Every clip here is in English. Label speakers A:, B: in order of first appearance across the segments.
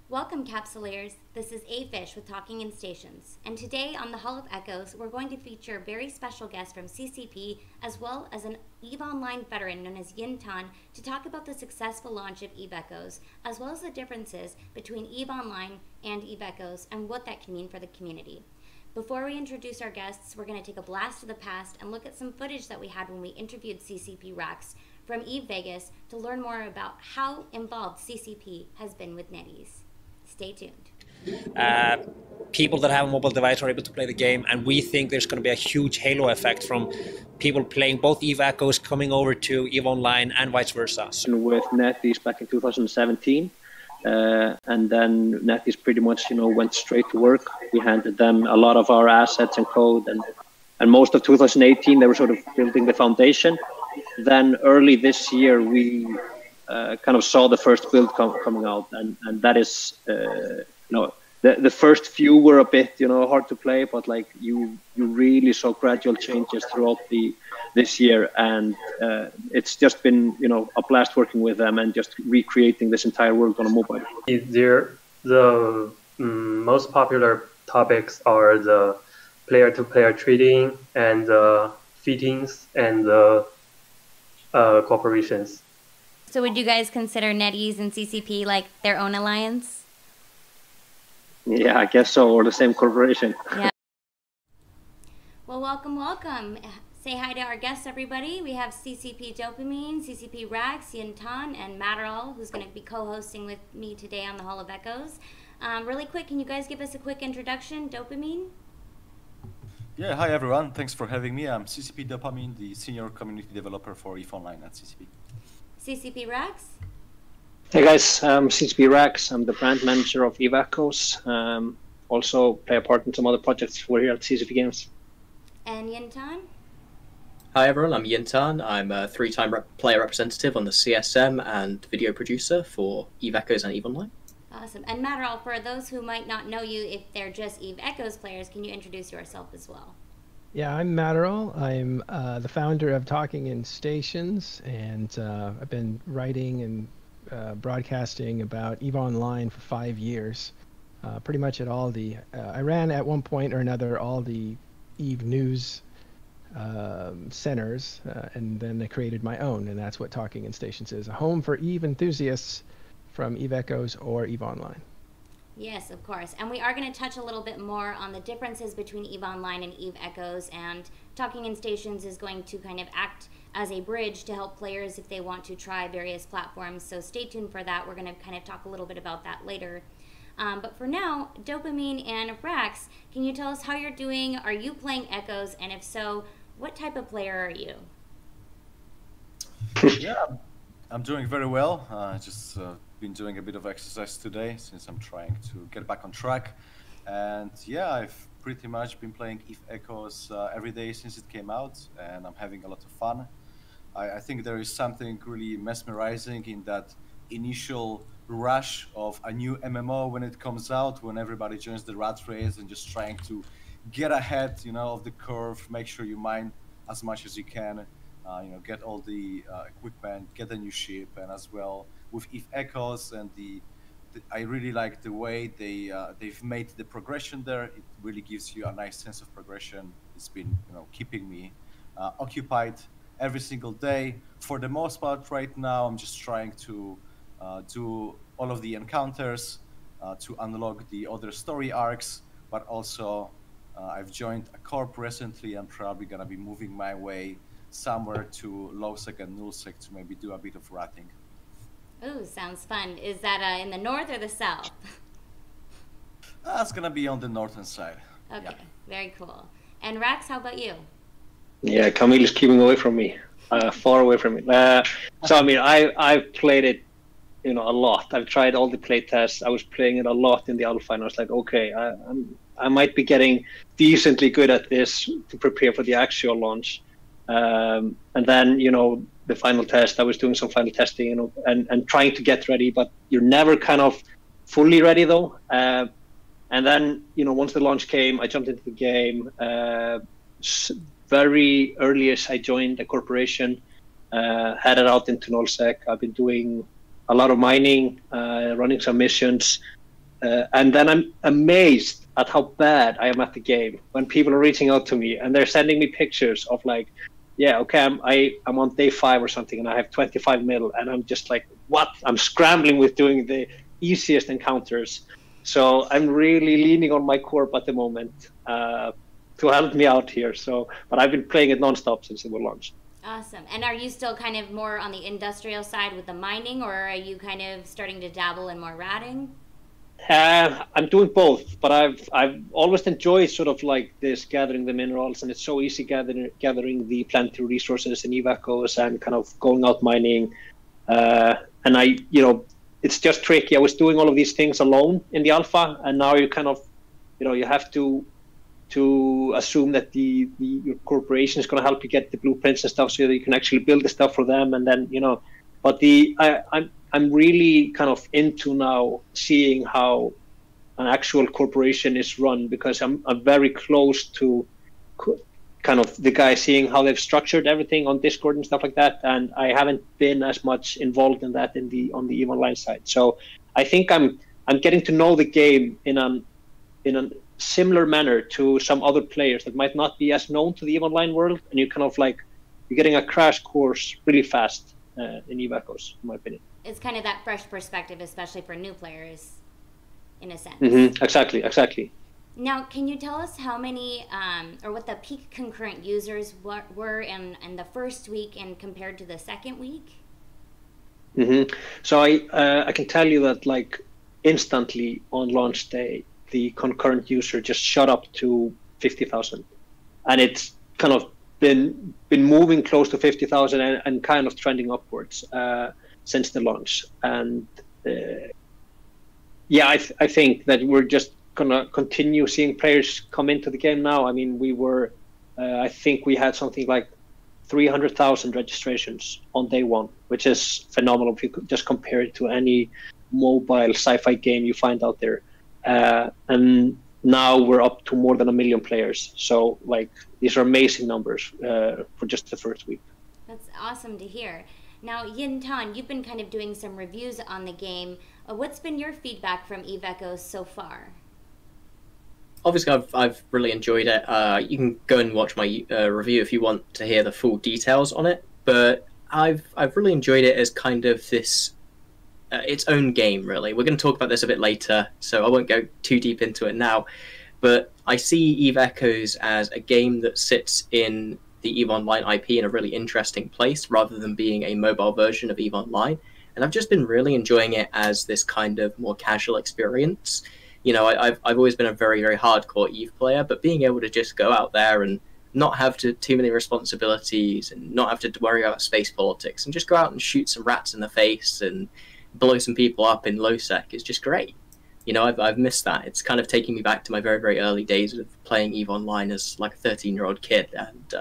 A: Welcome, Capsuleers. This is A-Fish with Talking in Stations, and today on the Hall of Echoes, we're going to feature a very special guest from CCP, as well as an EVE Online veteran known as Jin'taan, to talk about the successful launch of EVE Echoes, as well as the differences between EVE Online and EVE Echoes, and what that can mean for the community. Before we introduce our guests, we're going to take a blast to the past and look at some footage that we had when we interviewed CCP Rax from EVE Vegas to learn more about how involved CCP has been with NetEase. Stay tuned.
B: People that have a mobile device are able to play the game, and we think there's going to be a huge halo effect from people playing both EVE Echoes coming over to EVE Online and vice versa.
C: With NetEase back in 2017, and then NetEase pretty much, went straight to work. We handed them a lot of our assets and code, and most of 2018 they were sort of building the foundation. Then early this year we kind of saw the first build coming out, and that is, the first few were a bit, hard to play, but like you really saw gradual changes throughout this year, and it's just been, a blast working with them and just recreating this entire world on a mobile.
D: The most popular topics are the player-to-player trading and the fittings and the corporations.
A: So would you guys consider NetEase and CCP like their own alliance?
C: Yeah, I guess so, or the same corporation.
A: Yeah. Well, welcome. Say hi to our guests, everybody. We have CCP Dopamine, CCP Rax, Jin'taan, and Matterall, who's going to be co-hosting with me today on the Hall of Echoes. Really quick, can you guys give us a quick introduction? Dopamine?
E: Yeah, hi everyone. Thanks for having me. I'm CCP Dopamine, the senior community developer for EVE Online at CCP.
A: CCP Rax?
C: Hey guys, I'm CCP Rax. I'm the brand manager of EVE Echoes. Also play a part in some other projects we're here at CCP Games.
A: And Jin'taan?
F: Hi everyone, I'm Jin'taan. I'm a three-time player representative on the CSM and video producer for EVE Echoes and EVE Online.
A: Awesome. And Matterall, for those who might not know you, if they're just EVE Echoes players, can you introduce yourself as well?
G: Yeah, I'm Matterall. I'm the founder of Talking in Stations, and I've been writing and broadcasting about EVE Online for 5 years. Pretty much at all the... I ran at one point or another all the EVE news centers, and then I created my own, and that's what Talking in Stations is. A home for EVE enthusiasts from EVE Echoes or EVE Online.
A: Yes, of course. And we are going to touch a little bit more on the differences between EVE Online and EVE Echoes, and Talking in Stations is going to kind of act as a bridge to help players if they want to try various platforms. So stay tuned for that. We're going to kind of talk a little bit about that later. But for now, Dopamine and Rax, can you tell us how you're doing? Are you playing Echoes? And if so, what type of player are you?
E: Yeah, I'm doing very well. Just been doing a bit of exercise today since I'm trying to get back on track. And yeah, I've pretty much been playing EVE Echoes every day since it came out, and I'm having a lot of fun. I think there is something really mesmerizing in that initial rush of a new MMO when it comes out, when everybody joins the rat race and just trying to get ahead, of the curve, make sure you mine as much as you can, get all the equipment, get a new ship, and as well with EVE Echoes, and I really like the way they've made the progression there. It really gives you a nice sense of progression. It's been keeping me occupied every single day. For the most part right now, I'm just trying to do all of the encounters to unlock the other story arcs, but also I've joined a corp recently. I'm probably gonna be moving my way somewhere to lowsec and nullsec to maybe do a bit of ratting.
A: Ooh, sounds fun. Is that in the north or the south?
E: It's gonna be on the northern side.
A: Okay,
E: yeah.
A: Very cool. And Rax, how about you?
C: Yeah, Camille is keeping away from me, far away from me. So I mean, I've played it, a lot. I've tried all the play tests. I was playing it a lot in the alpha, and I was like, okay, I might be getting decently good at this to prepare for the actual launch. And then, the final test, I was doing some final testing, and trying to get ready, but you're never kind of fully ready though. And then, once the launch came, I jumped into the game. Very early as I joined the corporation, headed out into nullsec. I've been doing a lot of mining, running some missions, And then I'm amazed at how bad I am at the game when people are reaching out to me and they're sending me pictures of like, yeah, okay, I'm on day 5 or something and I have 25 mil, and I'm just like, what? I'm scrambling with doing the easiest encounters. So I'm really leaning on my corp at the moment to help me out here. So, but I've been playing it nonstop since it was launched.
A: Awesome. And are you still kind of more on the industrial side with the mining, or are you kind of starting to dabble in more ratting?
C: I'm doing both, but I've always enjoyed sort of like this gathering the minerals, and it's so easy gathering the planetary resources and evacos and kind of going out mining. And it's just tricky. I was doing all of these things alone in the alpha, and now you kind of, you have to assume that your corporation is going to help you get the blueprints and stuff, so that you can actually build the stuff for them, and then But I'm really kind of into now seeing how an actual corporation is run, because I'm very close to kind of the guys, seeing how they've structured everything on Discord and stuff like that, and I haven't been as much involved in that on the EVE Online side. So I think I'm getting to know the game in a similar manner to some other players that might not be as known to the EVE Online world, and you kind of like, you're getting a crash course really fast in EVE Echoes, in my opinion.
A: It's kind of that fresh perspective, especially for new players, in a sense.
C: Mm-hmm. Exactly.
A: Now, can you tell us how many, or what the peak concurrent users were in the first week and compared to the second week?
C: Mm-hmm. So I can tell you that like instantly on launch day, the concurrent user just shot up to 50,000, and it's kind of been moving close to 50,000 and kind of trending upwards since the launch. And I think that we're just gonna continue seeing players come into the game now. I mean, we were, I think we had something like 300,000 registrations on day 1, which is phenomenal if you could just compare it to any mobile sci-fi game you find out there. And now we're up to more than 1 million players. So like, these are amazing numbers for just the first week.
A: That's awesome to hear. Now, Jin'taan, you've been kind of doing some reviews on the game. What's been your feedback from EVE Echoes so far?
F: Obviously, I've really enjoyed it. You can go and watch my review if you want to hear the full details on it. But I've really enjoyed it as kind of this its own game, really. We're going to talk about this a bit later, so I won't go too deep into it now. But I see EVE Echoes as a game that sits in the EVE Online IP in a really interesting place, rather than being a mobile version of EVE Online. And I've just been really enjoying it as this kind of more casual experience. I've always been a very, very hardcore EVE player, but being able to just go out there and not have too many responsibilities and not have to worry about space politics and just go out and shoot some rats in the face and blow some people up in low sec is just great. I've missed that. It's kind of taking me back to my very, very early days of playing EVE Online as like a 13-year-old kid, and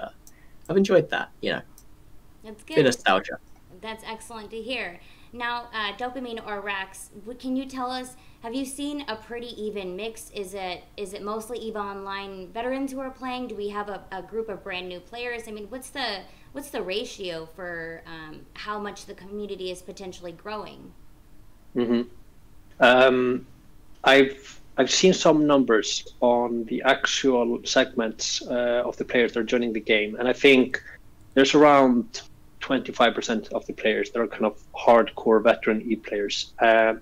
F: I've enjoyed that.
A: That's good.
F: Bit nostalgia.
A: That's excellent to hear. Now, Dopamine or Rax, can you tell us, have you seen a pretty even mix? Is it mostly EVE Online veterans who are playing? Do we have a group of brand new players? I mean, what's the ratio for how much the community is potentially growing?
C: Mm-hmm. I've seen some numbers on the actual segments of the players that are joining the game, and I think there's around 25% of the players that are kind of hardcore veteran EVE players. I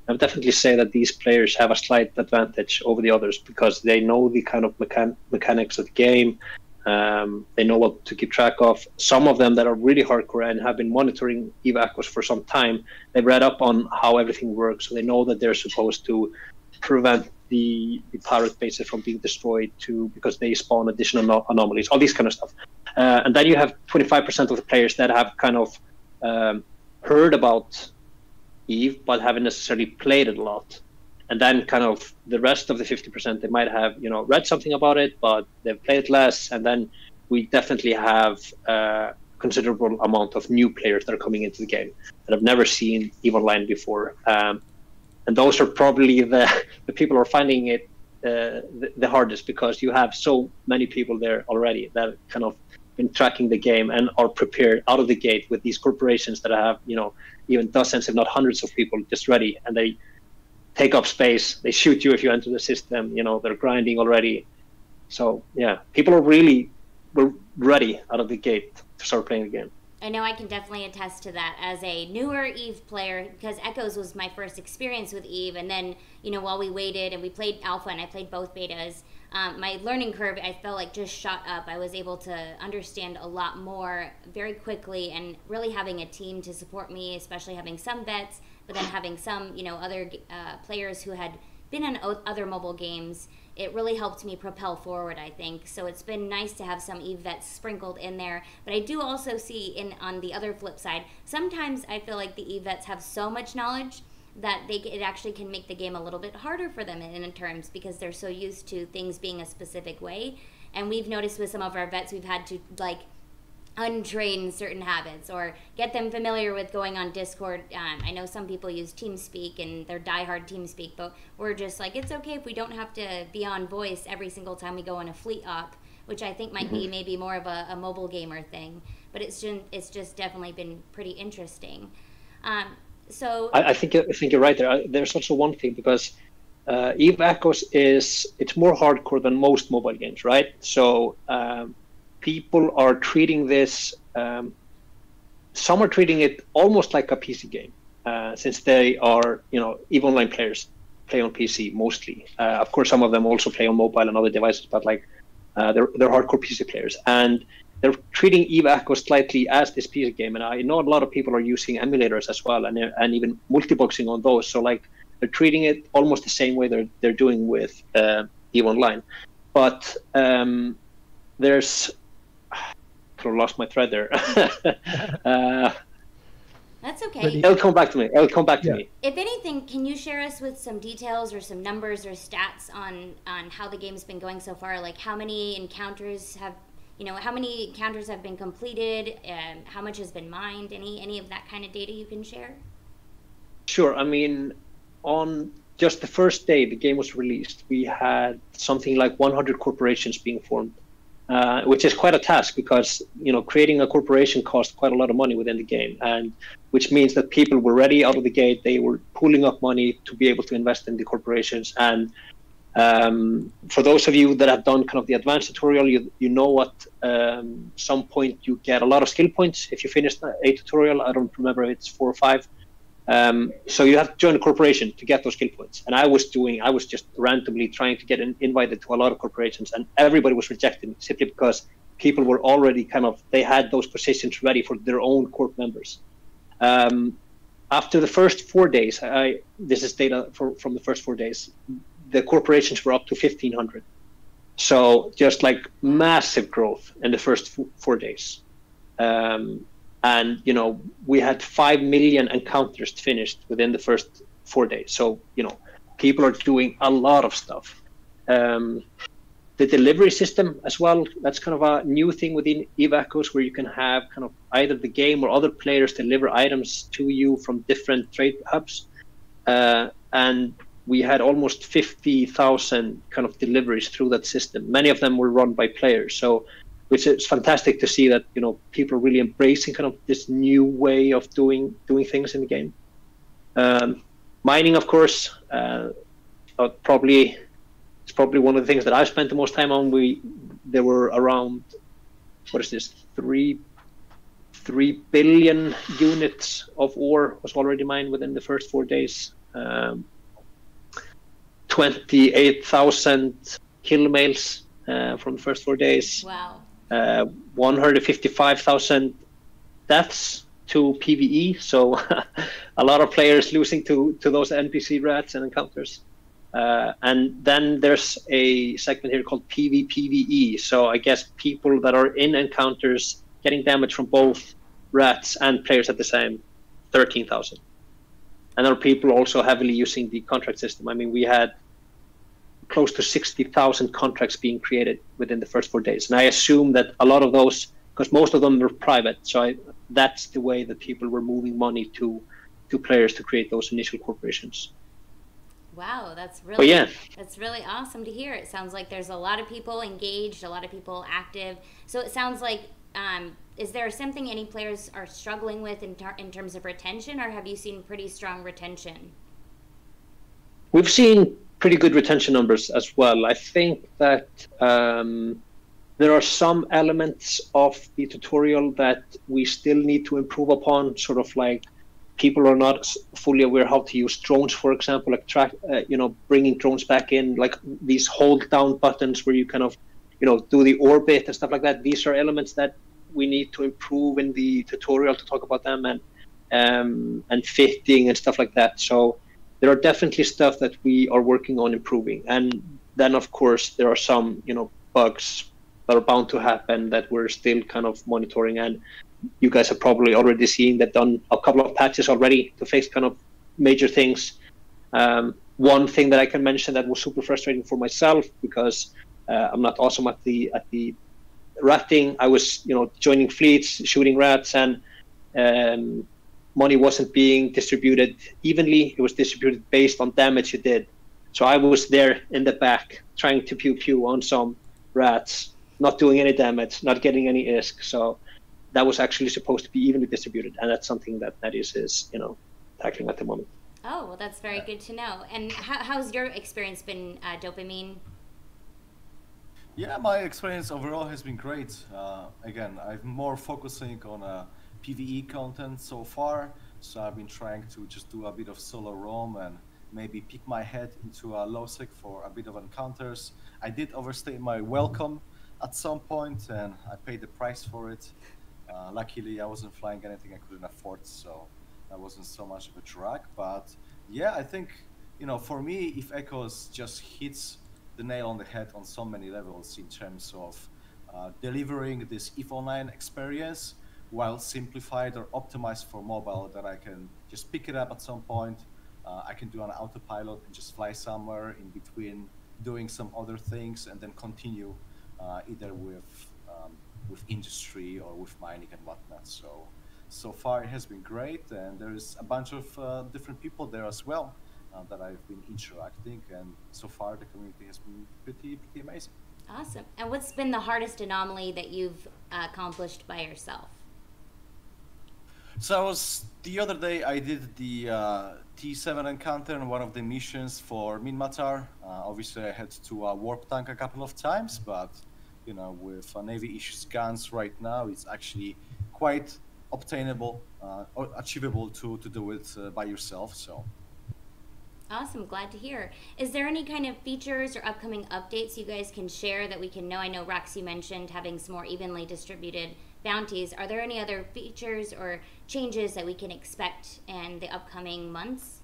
C: would definitely say that these players have a slight advantage over the others because they know the kind of mechanics of the game. They know what to keep track of. Some of them that are really hardcore and have been monitoring EVE Echoes for some time, they've read up on how everything works, so they know that they're supposed to prevent the pirate bases from being destroyed because they spawn additional anomalies, all these kind of stuff. And then you have 25% of the players that have kind of heard about EVE but haven't necessarily played it a lot. And then kind of the rest of the 50%, they might have read something about it, but they've played less. And then we definitely have a considerable amount of new players that are coming into the game that have never seen EVE Online before. And those are probably the people who are finding it the hardest, because you have so many people there already that kind of been tracking the game and are prepared out of the gate with these corporations that have even dozens, if not hundreds of people just ready, and they take up space. They shoot you if you enter the system. You know, they're grinding already. So yeah, people were ready out of the gate to start playing the game.
A: I know I can definitely attest to that as a newer EVE player, because Echoes was my first experience with EVE, and then, you know, while we waited and we played Alpha and I played both betas, my learning curve, I felt like, just shot up. I was able to understand a lot more very quickly, and really having a team to support me, especially having some vets, but then having some, you know, other players who had been in other mobile games, it really helped me propel forward, I think. So it's been nice to have some EVE vets sprinkled in there. But I do also see on the other flip side, sometimes I feel like the EVE vets have so much knowledge that it actually can make the game a little bit harder for them in terms, because they're so used to things being a specific way. And we've noticed with some of our vets, we've had to like untrain certain habits or get them familiar with going on Discord. I know some people use TeamSpeak and they're diehard TeamSpeak, but we're just like, it's okay if we don't have to be on voice every single time we go on a fleet op, which I think might be maybe more of a mobile gamer thing. But it's just definitely been pretty interesting. So
C: I think you're right there. There's also one thing, because EVE Echoes it's more hardcore than most mobile games, right? So people are treating this. Some are treating it almost like a PC game, since they are, you know, EVE Online players play on PC mostly. Of course, some of them also play on mobile and other devices, but like they're hardcore PC players, and they're treating EVE Echoes slightly as this PC game. And I know a lot of people are using emulators as well, and even multiboxing on those. So like they're treating it almost the same way they're doing with EVE Online. But there's I lost my thread there.
A: that's okay.
C: It'll come back to me.
A: If anything, can you share us with some details or some numbers or stats on how the game's been going so far? Like how many encounters have been completed, and how much has been mined? Any of that kind of data you can share?
C: Sure. I mean, on just the first day the game was released, we had something like 100 corporations being formed. Which is quite a task, because, you know, creating a corporation costs quite a lot of money within the game, and which means that people were ready out of the gate. They were pooling up money to be able to invest in the corporations. And for those of you that have done kind of the advanced tutorial, you know at some point you get a lot of skill points if you finish a tutorial. I don't remember if it's 4 or 5. So you have to join a corporation to get those skill points. And I was just randomly trying to get invited to a lot of corporations, and everybody was rejected simply because people were already they had those positions ready for their own corp members. After the first 4 days, this is data from the first 4 days, the corporations were up to 1,500. So just like massive growth in the first 4 days. And, you know, we had 5 million encounters finished within the first 4 days. So, you know, people are doing a lot of stuff. The delivery system as well, that's kind of a new thing within EVE Echoes, where you can have kind of either the game or other players deliver items to you from different trade hubs. And we had almost 50,000 kind of deliveries through that system. Many of them were run by players. So, which is fantastic to see that, you know, people are really embracing kind of this new way of doing things in the game. Mining, of course, it's probably one of the things that I've spent the most time on. There were around, 3 billion units of ore was already mined within the first 4 days. 28,000 kill mails from the first 4 days.
A: Wow.
C: 155,000 deaths to PvE, so a lot of players losing to those NPC rats and encounters. And then there's a segment here called PvPvE, so I guess people that are in encounters getting damage from both rats and players at the same, 13,000. And there are people also heavily using the contract system. I mean, we had close to 60,000 contracts being created within the first 4 days. And I assume that a lot of those, because most of them were private, so that's the way that people were moving money to players to create those initial corporations.
A: Wow, that's really awesome to hear. It sounds like there's a lot of people engaged, a lot of people active. So it sounds like, is there something any players are struggling with in terms of retention, or have you seen pretty strong retention?
C: We've seen pretty good retention numbers as well. I think that there are some elements of the tutorial that we still need to improve upon, sort of like people are not fully aware how to use drones, for example, like bringing drones back in, like these hold down buttons where you kind of, do the orbit and stuff like that. These are elements that we need to improve in the tutorial to talk about them, and fitting and stuff like that. So there are definitely stuff that we are working on improving. And then of course there are some, bugs that are bound to happen that we're still kind of monitoring, and you guys have probably already seen that done a couple of patches already to fix kind of major things. One thing that I can mention that was super frustrating for myself, because I'm not awesome at the ratting. I was, joining fleets, shooting rats, and money wasn't being distributed evenly. It was distributed based on damage you did. So I was there in the back trying to pew on some rats, not doing any damage, not getting any ISK. So that was actually supposed to be evenly distributed, and that's something that is tackling at the moment.
A: Oh, well, that's very good to know. And how's your experience been, Dopamine?
E: Yeah, my experience overall has been great. Again, I'm more focusing on PvE content so far, so I've been trying to just do a bit of solo roam and maybe peek my head into a low sec for a bit of encounters. I did overstay my welcome at some point, and I paid the price for it. Luckily, I wasn't flying anything I couldn't afford, so that wasn't so much of a drag. But yeah, I think, for me, if Echoes just hits the nail on the head on so many levels in terms of delivering this EVE Online experience while simplified or optimized for mobile, that I can just pick it up at some point. I can do an autopilot and just fly somewhere in between doing some other things, and then continue either with industry or with mining and whatnot. So far it has been great, and there's a bunch of different people there as well that I've been interacting, and so far the community has been pretty amazing.
A: Awesome. And what's been the hardest anomaly that you've accomplished by yourself?
E: So the other day I did the T7 encounter in one of the missions for Minmatar. Obviously I had to warp tank a couple of times, but with Navy issues guns right now, it's actually quite obtainable or achievable to do it by yourself. So
A: awesome, glad to hear. Is there any kind of features or upcoming updates you guys can share that we can know? I know, Rax, you mentioned having some more evenly distributed bounties. Are there any other features or changes that we can expect in the upcoming months?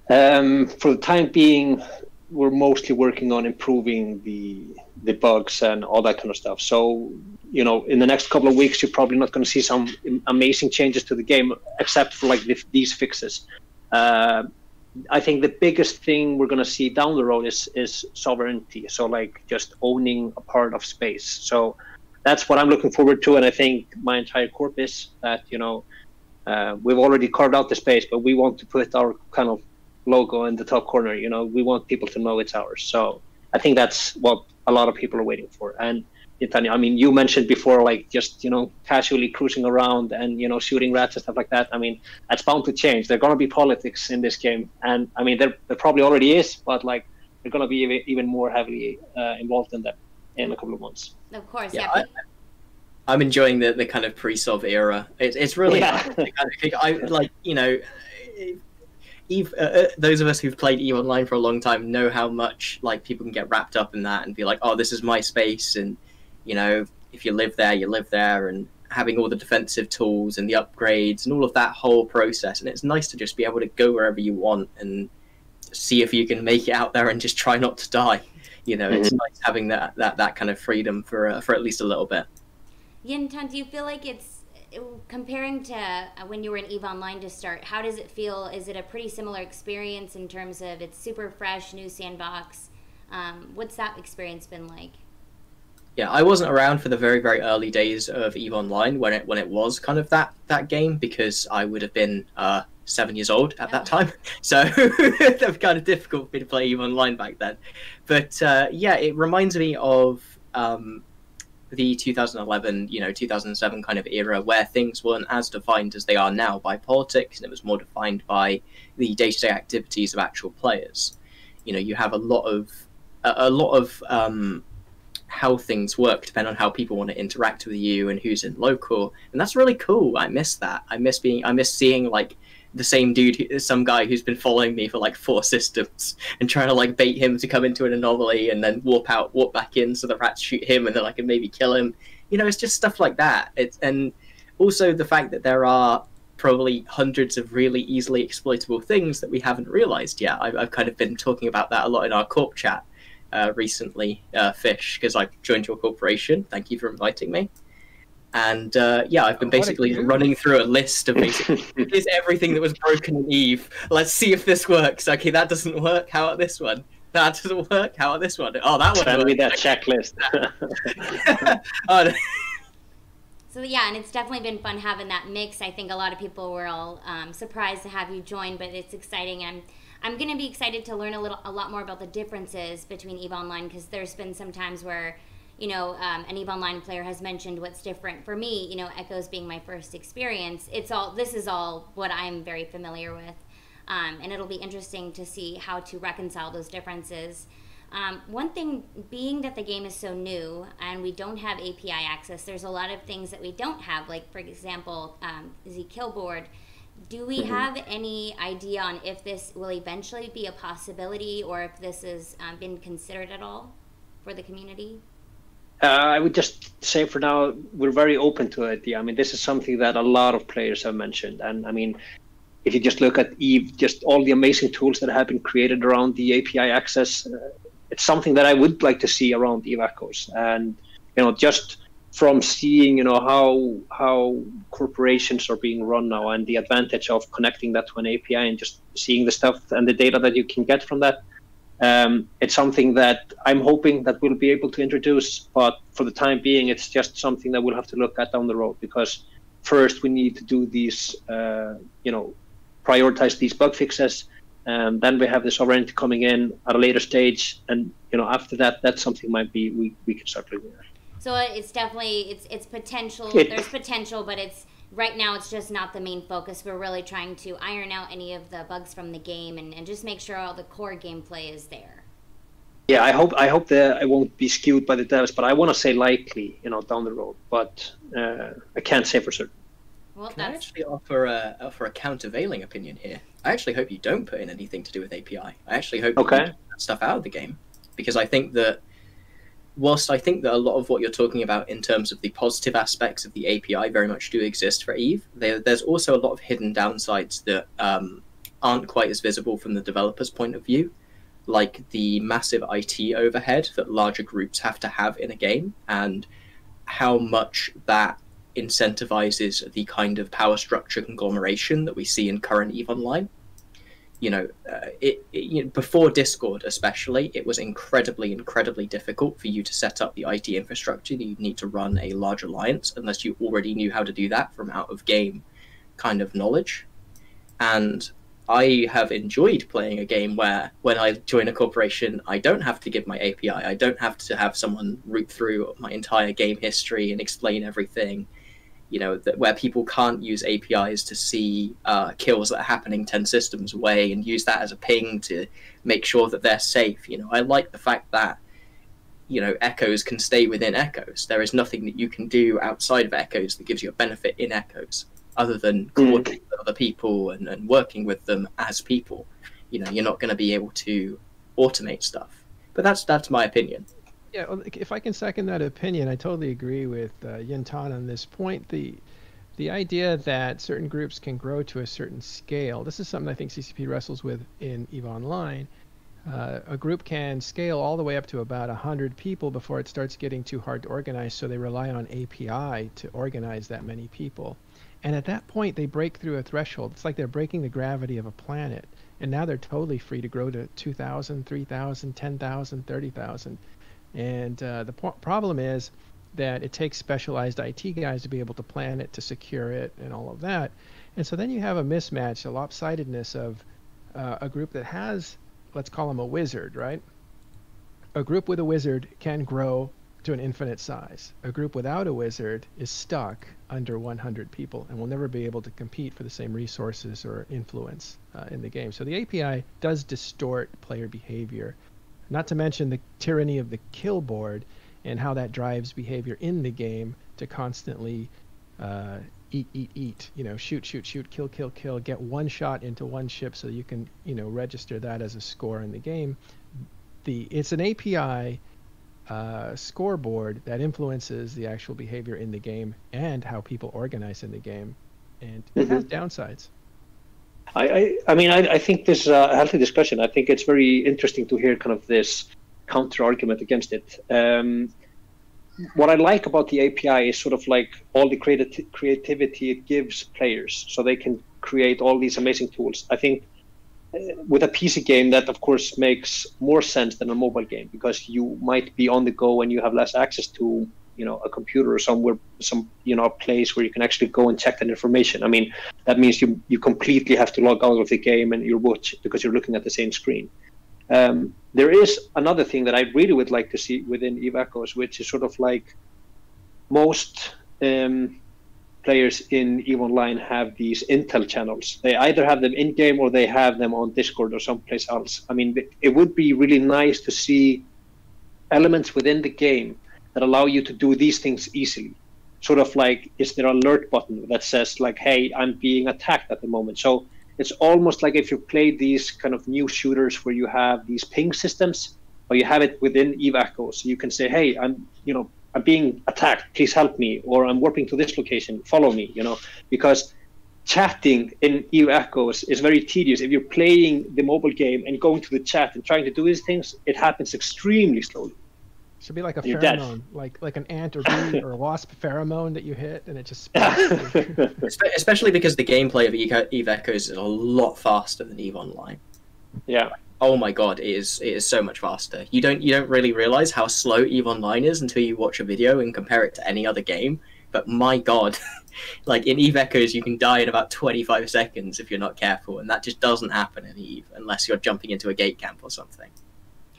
C: For the time being, we're mostly working on improving the bugs and all that kind of stuff. So, in the next couple of weeks, you're probably not going to see some amazing changes to the game, except for like these fixes. I think the biggest thing we're going to see down the road is sovereignty. So like just owning a part of space. So that's what I'm looking forward to. And I think my entire corp is that, we've already carved out the space, but we want to put our kind of logo in the top corner. We want people to know it's ours. So I think that's what a lot of people are waiting for. And I mean, you mentioned before, like just, casually cruising around and, shooting rats and stuff like that. I mean, that's bound to change. There's going to be politics in this game. And I mean, there probably already is, but like, they're going to be even more heavily involved in that in a couple of months.
A: Of course,
F: yeah. I'm enjoying the kind of pre-sov era. It's really nice. I like, Eve, those of us who've played EVE Online for a long time know how much like people can get wrapped up in that and be like, oh, this is my space, and if you live there, you live there, and having all the defensive tools and the upgrades and all of that whole process. And it's nice to just be able to go wherever you want and see if you can make it out there and just try not to die. It's nice having that kind of freedom for at least a little bit.
A: Jin'taan, do you feel like it's, comparing to when you were in EVE Online to start, how does it feel? Is it a pretty similar experience in terms of it's super fresh, new sandbox? What's that experience been like?
F: Yeah, I wasn't around for the very, very early days of EVE Online when it was kind of that game, because I would have been 7 years old at that time. So that was kind of difficult for me to play EVE Online back then. But yeah, it reminds me of the 2011, 2007 kind of era where things weren't as defined as they are now by politics, and it was more defined by the day-to-day activities of actual players. You have a lot of how things work depend on how people want to interact with you and who's in local, and that's really cool. I miss that. I miss seeing like the same dude, some guy who's been following me for like 4 systems and trying to like bait him to come into an anomaly and then warp back in so the rats shoot him and then I can maybe kill him. It's just stuff like that. And also the fact that there are probably hundreds of really easily exploitable things that we haven't realized yet. I've kind of been talking about that a lot in our corp chat recently, Fish, because I've joined your corporation. Thank you for inviting me. And I've been basically running through a list of basically here's everything that was broken in Eve. Let's see if this works. Okay, that doesn't work. How about this one? That doesn't work. How about this one? Oh, that one.
C: Send me that checklist.
F: Oh, no.
A: So yeah, and it's definitely been fun having that mix. I think a lot of people were all surprised to have you join, but it's exciting. I'm going to be excited to learn a lot more about the differences between EVE Online, because there's been some times where an EVE Online player has mentioned what's different. For me, Echoes being my first experience, this is all what I'm very familiar with. And it'll be interesting to see how to reconcile those differences. One thing being that the game is so new and we don't have API access, there's a lot of things that we don't have, like, for example, the kill board. Do we have any idea on if this will eventually be a possibility, or if this has been considered at all for the community?
C: I would just say for now, we're very open to it. Yeah, I mean, this is something that a lot of players have mentioned. And I mean, if you just look at EVE, just all the amazing tools that have been created around the API access, it's something that I would like to see around EVE Echoes. And, just from seeing, how corporations are being run now and the advantage of connecting that to an API and just seeing the stuff and the data that you can get from that, it's something that I'm hoping that we'll be able to introduce, but for the time being, it's just something that we'll have to look at down the road, because first we need to do these, prioritize these bug fixes, and then we have the sovereignty coming in at a later stage, and after that, that's something we can start looking at.
A: So it's definitely it's potential. There's potential, but right now it's just not the main focus. We're really trying to iron out any of the bugs from the game and just make sure all the core gameplay is there.
C: Yeah, I hope that I won't be skewed by the devs, but I want to say likely, down the road, but I can't say for certain.
A: Well,
F: Can I actually offer a countervailing opinion here? I actually hope you don't put in anything to do with API. I actually hope you take that stuff out of the game, because I think that whilst I think that a lot of what you're talking about in terms of the positive aspects of the API very much do exist for EVE, there's also a lot of hidden downsides that aren't quite as visible from the developer's point of view, like the massive IT overhead that larger groups have to have in a game, and how much that incentivizes the kind of power structure conglomeration that we see in current EVE Online. Before Discord especially, it was incredibly difficult for you to set up the IT infrastructure that you'd need to run a large alliance, unless you already knew how to do that from out-of-game kind of knowledge. And I have enjoyed playing a game where, when I join a corporation, I don't have to give my API, I don't have to have someone root through my entire game history and explain everything. Where people can't use APIs to see kills that are happening 10 systems away and use that as a ping to make sure that they're safe. I like the fact that, Echoes can stay within Echoes. There is nothing that you can do outside of Echoes that gives you a benefit in Echoes, other than coordinating with other people and working with them as people. You're not going to be able to automate stuff. But that's my opinion.
G: Yeah, well, if I can second that opinion, I totally agree with Jin'taan on this point. The idea that certain groups can grow to a certain scale, this is something I think CCP wrestles with in EVE Online. A group can scale all the way up to about 100 people before it starts getting too hard to organize, so they rely on API to organize that many people. And at that point, they break through a threshold. It's like they're breaking the gravity of a planet. And now they're totally free to grow to 2,000, 3,000, 10,000, 30,000. And the problem is that it takes specialized IT guys to be able to plan it, to secure it, and all of that. And so then you have a mismatch, a lopsidedness of a group that has, let's call him a wizard, right? A group with a wizard can grow to an infinite size. A group without a wizard is stuck under 100 people and will never be able to compete for the same resources or influence in the game. So the API does distort player behavior, not to mention the tyranny of the kill board and how that drives behavior in the game to constantly eat, shoot, kill, get one shot into one ship so you can, register that as a score in the game. It's an API scoreboard that influences the actual behavior in the game and how people organize in the game, and it has downsides.
C: I think this is a healthy discussion. I think it's very interesting to hear kind of this counter argument against it. What I like about the API is sort of like all the creativity it gives players, so they can create all these amazing tools. I think with a PC game, that of course makes more sense than a mobile game, because you might be on the go and you have less access to, a computer or some place where you can actually go and check that information. I mean, that means you completely have to log out of the game and you're watching because you're looking at the same screen. There is another thing that I really would like to see within EVE Echoes, which is sort of like most players in EVE Online have these intel channels. They either have them in-game or they have them on Discord or someplace else. I mean, it would be really nice to see elements within the game that allow you to do these things easily. Sort of like, is there an alert button that says like, hey, I'm being attacked at the moment? So it's almost like if you play these kind of new shooters where you have these ping systems, or you have it within EVE Echoes. So you can say, hey, I'm being attacked, please help me, or I'm warping to this location, follow me, because chatting in EVE Echoes is very tedious. If you're playing the mobile game and going to the chat and trying to do these things, it happens extremely slowly.
G: Should be like a
C: You're
G: pheromone, like an ant or bee or a wasp pheromone that you hit and it just spins.
F: Especially because the gameplay of EVE Echoes is a lot faster than EVE Online.
C: Yeah.
F: Oh my god, it is so much faster. You don't really realize how slow EVE Online is until you watch a video and compare it to any other game. But my god, like in EVE Echoes, you can die in about 25 seconds if you're not careful, and that just doesn't happen in EVE unless you're jumping into a gate camp or something.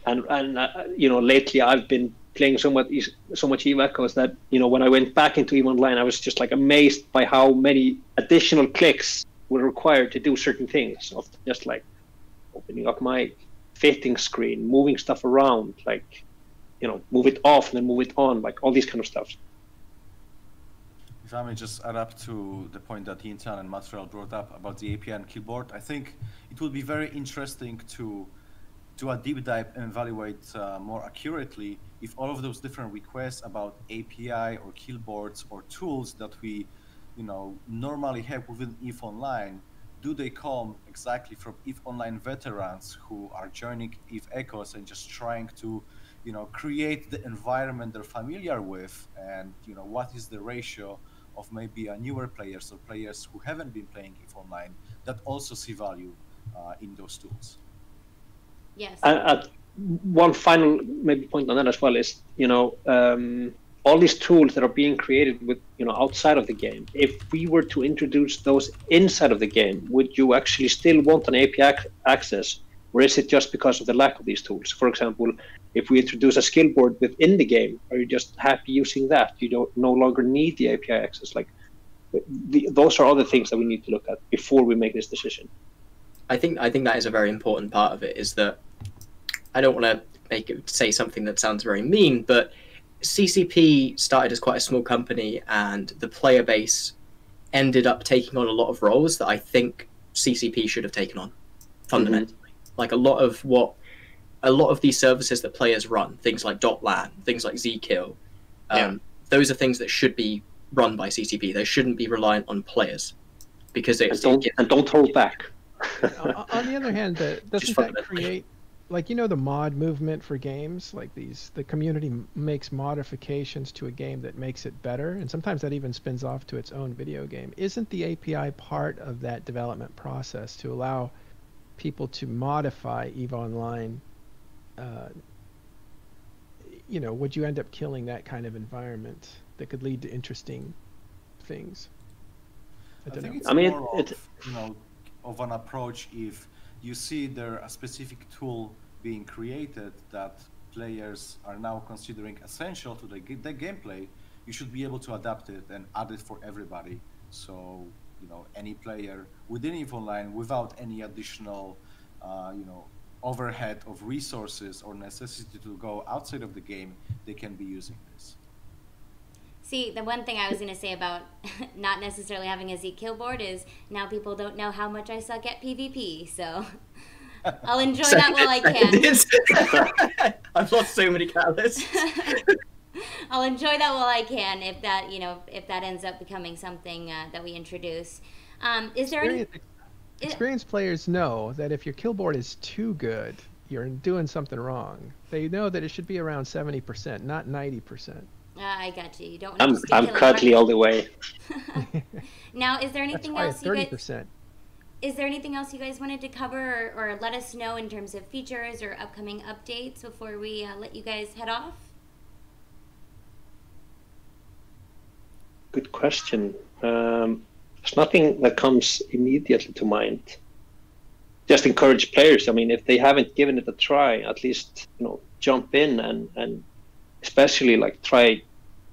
C: And lately I've been playing so much EVE Echoes that when I went back into EVE Online, I was just like amazed by how many additional clicks were required to do certain things. Of just like opening up my fitting screen, moving stuff around, like move it off and then move it on, like all these kind of stuff.
E: If I may just add up to the point that Jin'taan and Matterall brought up about the API and killboard, I think it would be very interesting to do a deep dive and evaluate more accurately if all of those different requests about API or killboards or tools that we normally have within EVE Online, do they come exactly from EVE Online veterans who are joining EVE Echoes and just trying to create the environment they're familiar with, and what is the ratio of maybe newer players or players who haven't been playing EVE Online that also see value in those tools.
A: Yes.
C: One final maybe point on that as well is, all these tools that are being created with, outside of the game, if we were to introduce those inside of the game, would you actually still want an API access, or is it just because of the lack of these tools? For example, if we introduce a skill board within the game, are you just happy using that? You don't no longer need the API access. Like, those are other things that we need to look at before we make this decision.
F: I think that is a very important part of it, is that I don't want to say something that sounds very mean, but CCP started as quite a small company, and the player base ended up taking on a lot of roles that I think CCP should have taken on fundamentally. Like a lot of these services that players run, things like .lan, things like zkill, those are things that should be run by CCP. They shouldn't be reliant on players, because
C: don't hold back.
G: On the other hand, doesn't that create, like, the mod movement for games, like the community makes modifications to a game that makes it better, and sometimes that even spins off to its own video game. Isn't the API part of that development process to allow people to modify EVE Online? Would you end up killing that kind of environment that could lead to interesting things?
E: I think it's more of an approach if you see there a specific tool being created that players are now considering essential to the gameplay, you should be able to adapt it and add it for everybody. So, you know, any player within EVE Online without any additional, you know, overhead of resources or necessity to go outside of the game, they can be using this.
A: See, the one thing I was going to say about not necessarily having a Z kill board is now people don't know how much I suck at PvP, so I'll enjoy that while I can.
F: I've lost so many catalysts.
A: I'll enjoy that while I can if that, you know, if that ends up becoming something that we introduce. Is there any...
G: Experienced players know that if your kill board is too good, you're doing something wrong. They know that it should be around 70%, not 90%.
A: I got you. You don't want to
C: I'm cuddly all the way.
A: Now, is there anything else
G: 30%.
A: Is there anything else you guys wanted to cover or let us know in terms of features or upcoming updates before we let you guys head off?
C: Good question. There's nothing that comes immediately to mind. Just encourage players. I mean, if they haven't given it a try, at least, you know, jump in and especially like try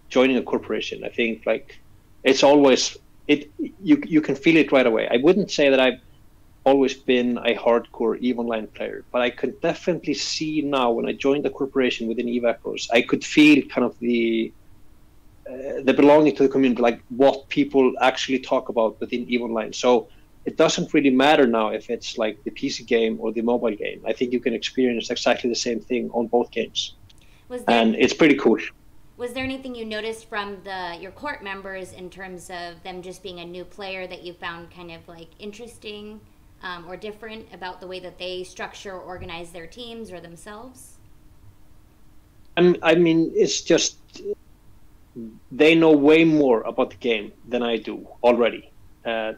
C: joining a corporation. I think like it's always you can feel it right away. I wouldn't say that I've always been a hardcore EVE Online player, but I could definitely see now when I joined the corporation within EVE Echoes, I could feel kind of the belonging to the community, like what people actually talk about within EVE Online. So it doesn't really matter now if it's like the PC game or the mobile game. I think you can experience exactly the same thing on both games. And it's pretty cool.
A: Was there anything you noticed from your court members in terms of them just being a new player that you found kind of like interesting or different about the way that they structure or organize their teams or themselves?
C: I mean, it's just they know way more about the game than I do already.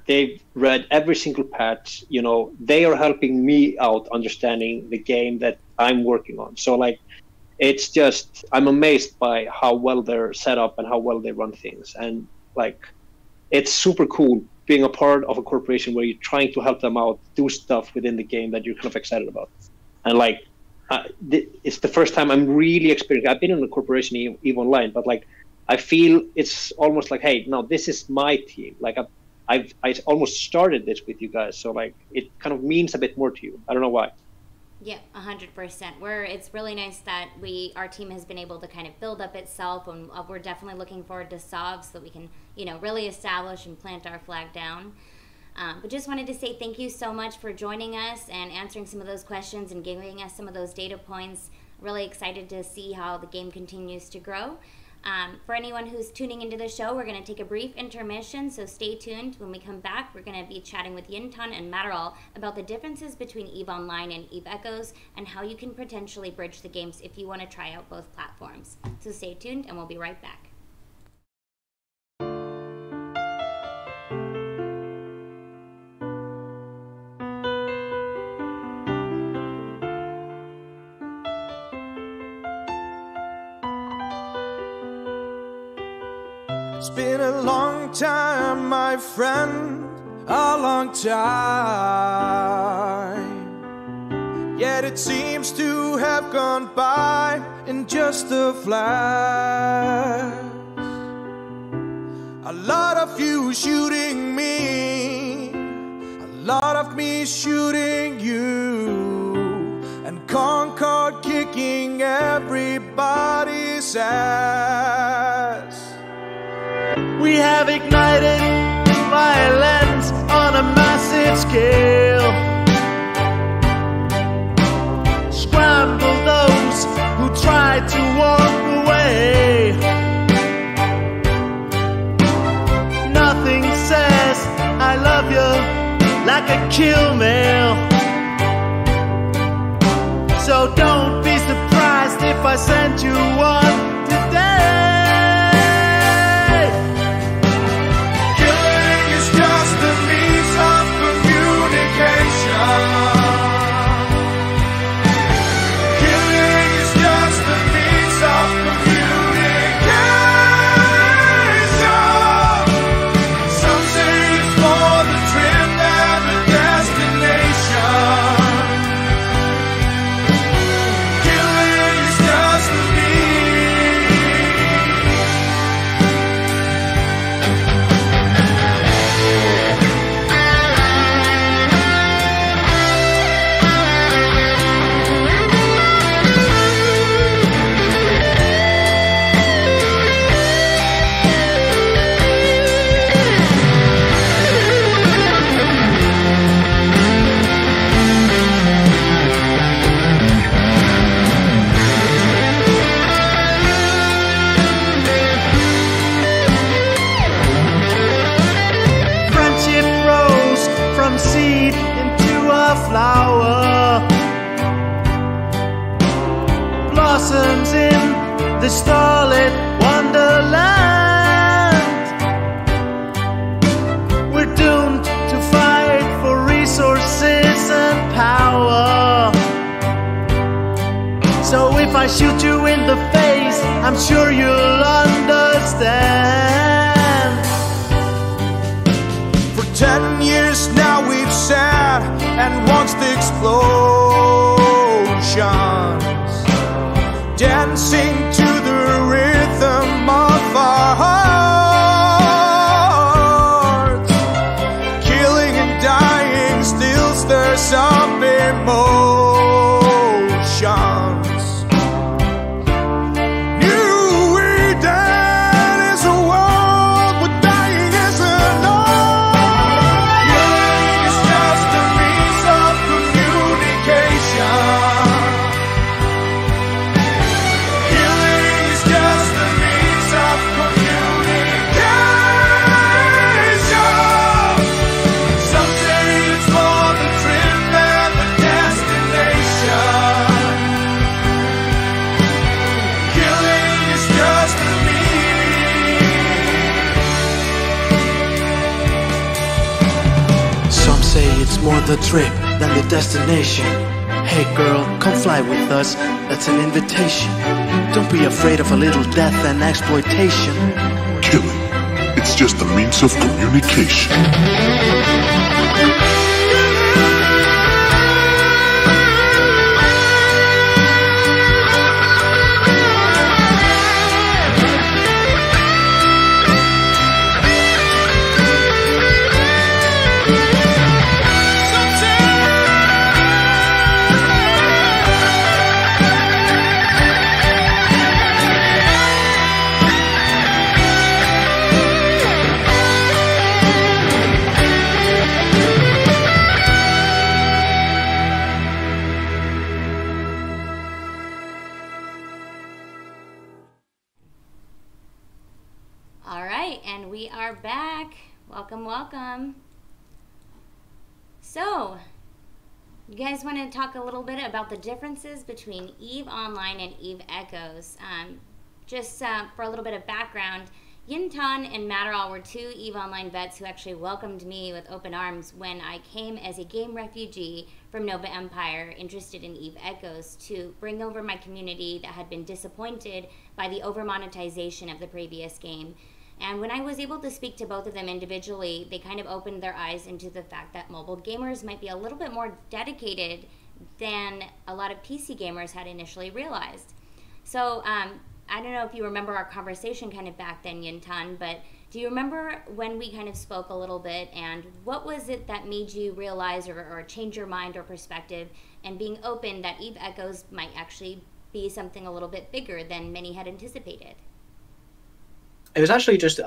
C: They've read every single patch. You know, they are helping me out understanding the game that I'm working on. So like, it's just, I'm amazed by how well they're set up and how well they run things. And like, it's super cool being a part of a corporation where you're trying to help them out, do stuff within the game that you're kind of excited about. And like, it's the first time I'm really experiencing. I've been in a corporation EVE Online, but like, I feel it's almost like, hey, no, this is my team. Like I almost started this with you guys, so like it kind of means a bit more to you. I don't know why.
A: Yeah, 100%. It's really nice that our team has been able to kind of build up itself, and we're definitely looking forward to SOV so that we can, you know, really establish and plant our flag down. But just wanted to say thank you so much for joining us and answering some of those questions and giving us some of those data points. Really excited to see how the game continues to grow. For anyone who's tuning into the show, we're going to take a brief intermission, so stay tuned. When we come back, we're going to be chatting with Jin'taan and Matterall about the differences between EVE Online and EVE Echoes and how you can potentially bridge the games if you want to try out both platforms. So stay tuned, and we'll be right back.
H: It's been a long time, my friend, a long time. Yet it seems to have gone by in just a flash. A lot of you shooting me, a lot of me shooting you, and Concord kicking everybody's ass. We have ignited violence on a massive scale. Scramble those who try to walk away. Nothing says I love you like a kill mail. So don't be surprised if I send you one today. Killing is
I: more the trip than the destination. Hey girl, come fly with us, that's an invitation. Don't be afraid of a little death and exploitation.
J: Killing, it's just a means of communication.
A: We are back. Welcome, welcome. So, you guys want to talk a little bit about the differences between EVE Online and EVE Echoes. Just for a little bit of background, Jin'taan and Matterall were two EVE Online vets who actually welcomed me with open arms when I came as a game refugee from Nova Empire interested in EVE Echoes to bring over my community that had been disappointed by the over-monetization of the previous game. And when I was able to speak to both of them individually, they kind of opened their eyes into the fact that mobile gamers might be a little bit more dedicated than a lot of PC gamers had initially realized. So I don't know if you remember our conversation kind of back then, Jin'taan, but do you remember when we kind of spoke a little bit, and what was it that made you realize or change your mind or perspective and being open that EVE Echoes might actually be something a little bit bigger than many had anticipated?
F: It was actually just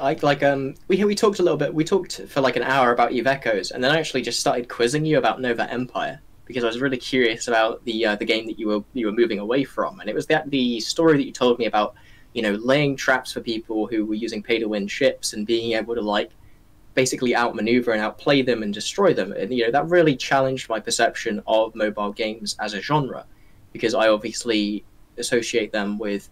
F: we talked a little bit. We talked for like an hour about EVE Echoes, and then I actually just started quizzing you about Nova Empire because I was really curious about the game that you were moving away from, and it was the story that you told me about, you know, laying traps for people who were using pay-to-win ships and being able to like basically outmaneuver and outplay them and destroy them, and you know that really challenged my perception of mobile games as a genre, because I obviously associate them with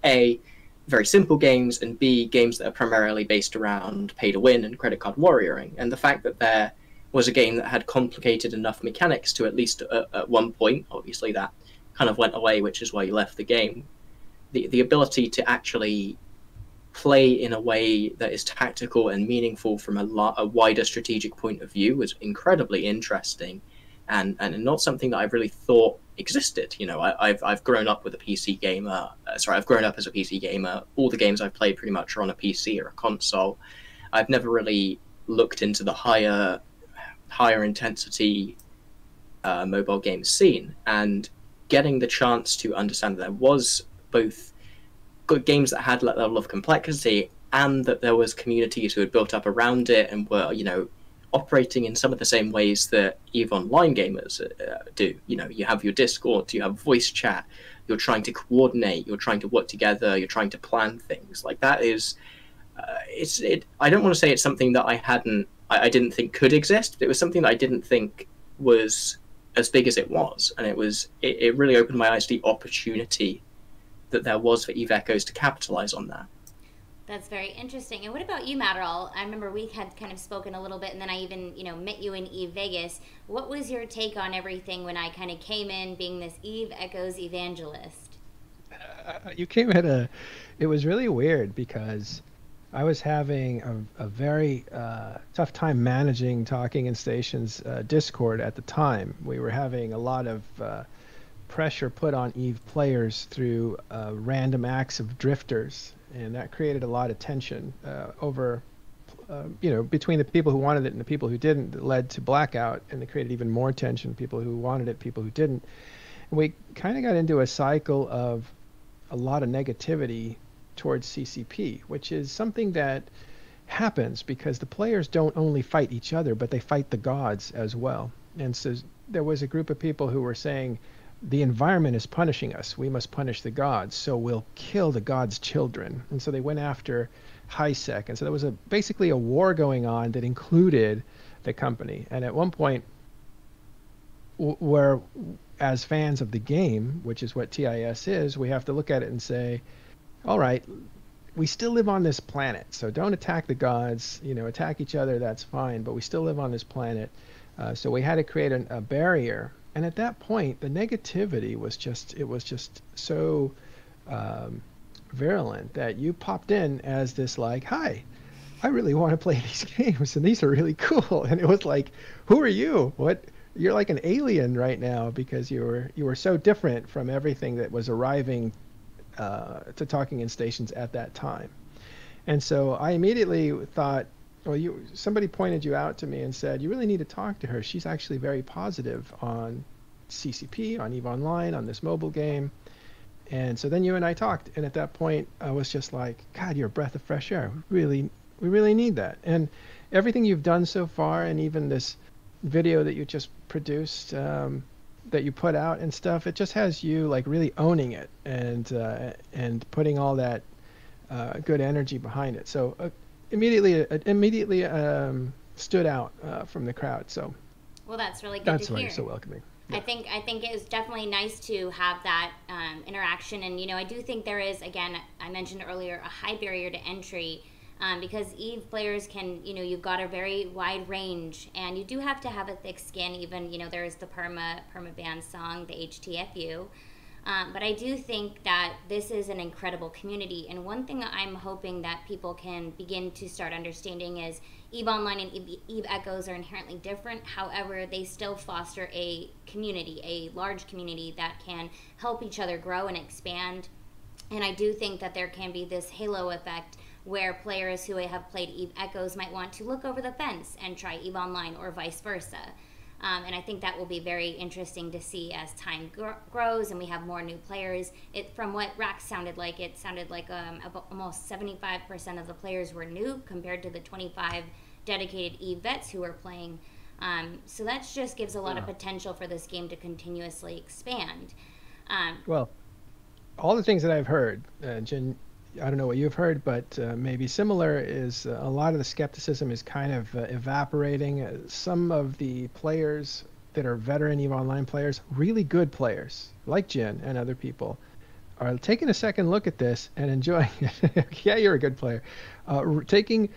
F: very simple games, and B, games that are primarily based around pay to win and credit card warrioring. And the fact that there was a game that had complicated enough mechanics to at least at one point, obviously that kind of went away, which is why you left the game. The ability to actually play in a way that is tactical and meaningful from a wider strategic point of view was incredibly interesting, and not something that I really thought existed. You know, I've grown up with a PC gamer. I've grown up as a PC gamer. All the games I've played pretty much are on a PC or a console. I've never really looked into the higher intensity mobile game scene, and getting the chance to understand that there was both good games that had that level of complexity, and that there was communities who had built up around it and were, you know, operating in some of the same ways that EVE Online gamers do. You know, you have your Discord, you have voice chat, you're trying to coordinate, you're trying to work together, you're trying to plan things. Like that is, I don't want to say it's something that I didn't think could exist, but it was something that I didn't think was as big as it was. And it really opened my eyes to the opportunity that there was for EVE Echoes to capitalize on that.
A: That's very interesting. And what about you, Matterall? I remember we had kind of spoken a little bit, and then I even, you know, met you in EVE Vegas. What was your take on everything when I kind of came in being this EVE Echoes evangelist?
G: You came at it was really weird because I was having a very tough time managing Talking in Stations Discord at the time. We were having a lot of pressure put on EVE players through random acts of drifters, and that created a lot of tension over, you know, between the people who wanted it and the people who didn't, that led to blackout, and it created even more tension, people who wanted it, people who didn't. And we kind of got into a cycle of a lot of negativity towards CCP, which is something that happens because the players don't only fight each other, but they fight the gods as well. And so there was a group of people who were saying, the environment is punishing us, we must punish the gods, so we'll kill the gods' children. And so they went after HiSec, and so there was basically a war going on that included the company. And at one point, where as fans of the game, which is what TIS is, we have to look at it and say, all right, we still live on this planet, so don't attack the gods, you know, attack each other, that's fine, but we still live on this planet. So we had to create a barrier. And at that point, the negativity was just so virulent that you popped in as this like, hi, I really want to play these games and these are really cool. And it was like, who are you? What? You're like an alien right now because you were so different from everything that was arriving to Talking In Stations at that time. And so I immediately thought, well, somebody pointed you out to me and said, you really need to talk to her. She's actually very positive on CCP, on EVE Online, on this mobile game. And so then you and I talked, and at that point I was just like, God, you're a breath of fresh air. We really need that. And everything you've done so far, and even this video that you just produced, that you put out and stuff, it just has you like really owning it and putting all that good energy behind it. So immediately stood out from the crowd. So
A: well, that's really good
G: that's
A: to
G: why
A: hear.
G: you're so welcoming.
A: Yeah. I think it was definitely nice to have that interaction, and I do think there is, again, I mentioned earlier, a high barrier to entry because EVE players can, you've got a very wide range, and you do have to have a thick skin. Even there is the perma band song, the HTFU. But I do think that this is an incredible community, and one thing I'm hoping that people can begin to start understanding is EVE Online and EVE Echoes are inherently different. However, they still foster a community, a large community that can help each other grow and expand. And I do think that there can be this halo effect where players who have played EVE Echoes might want to look over the fence and try EVE Online, or vice versa. And I think that will be very interesting to see as time grows and we have more new players. From what Rax sounded like, it sounded like almost 75% of the players were new compared to the 25 dedicated EVE vets who were playing. So that just gives a lot of potential for this game to continuously expand.
G: Well, all the things that I've heard, Jin, I don't know what you've heard, but maybe similar is a lot of the skepticism is kind of evaporating. Some of the players that are veteran EVE Online players, really good players, like Jin and other people, are taking a second look at this and enjoying it. Yeah, you're a good player. Taking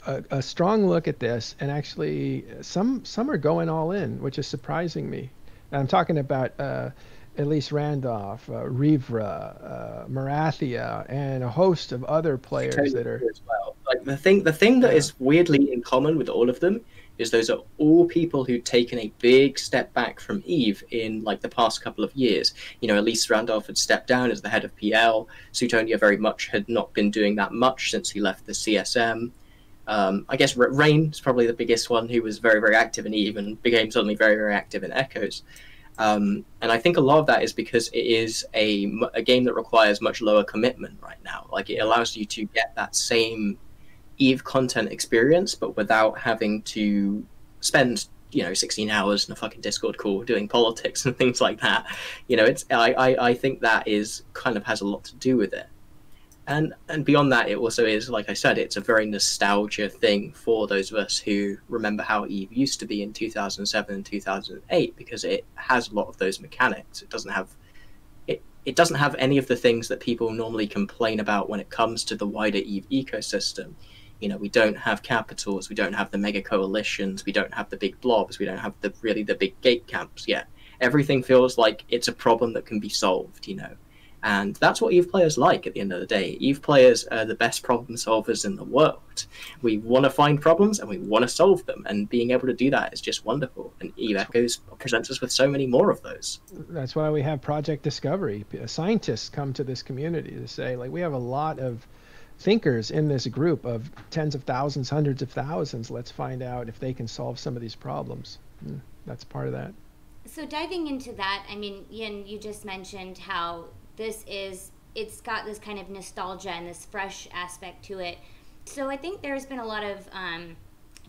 G: a strong look at this, and actually some are going all in, which is surprising me. And I'm talking about Elise Randolph, Rivra, Marathia, and a host of other players that are.
F: As well. Like the thing that is weirdly in common with all of them is those are all people who've taken a big step back from EVE in like the past couple of years. Elise Randolph had stepped down as the head of PL. Sutonia very much had not been doing that much since he left the CSM. I guess Rain is probably the biggest one, who was very, very active in EVE and became suddenly very, very active in Echoes. And I think a lot of that is because it is a game that requires much lower commitment right now. Like, it allows you to get that same EVE content experience, but without having to spend 16 hours in a fucking Discord call doing politics and things like that. I think that is kind of has a lot to do with it. And beyond that, it also is, like I said, it's a very nostalgia thing for those of us who remember how EVE used to be in 2007 and 2008, because it has a lot of those mechanics. It doesn't have any of the things that people normally complain about when it comes to the wider EVE ecosystem. We don't have capitals, we don't have the mega coalitions, we don't have the big blobs, we don't have the big gate camps yet. Everything feels like it's a problem that can be solved, And that's what EVE players like at the end of the day. EVE players are the best problem solvers in the world. We want to find problems and we want to solve them. And being able to do that is just wonderful. And EVE Echoes presents us with so many more of those.
G: That's why we have Project Discovery. Scientists come to this community to say, like, we have a lot of thinkers in this group of tens of thousands, hundreds of thousands. Let's find out if they can solve some of these problems. That's part of that.
A: So diving into that, I mean, Yin, you just mentioned how it's got this kind of nostalgia and this fresh aspect to it. So I think there's been a lot of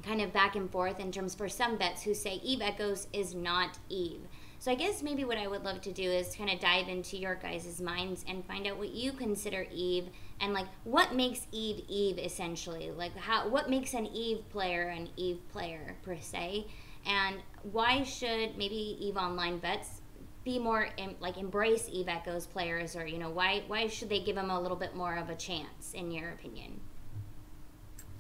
A: kind of back and forth in terms for some vets who say EVE Echoes is not EVE. So I guess maybe what I would love to do is kind of dive into your guys' minds and find out what you consider EVE, and like what makes EVE EVE essentially. Like what makes an EVE player per se, and why should maybe EVE Online vets be more embrace EVE Echoes players, or why should they give them a little bit more of a chance, in your opinion?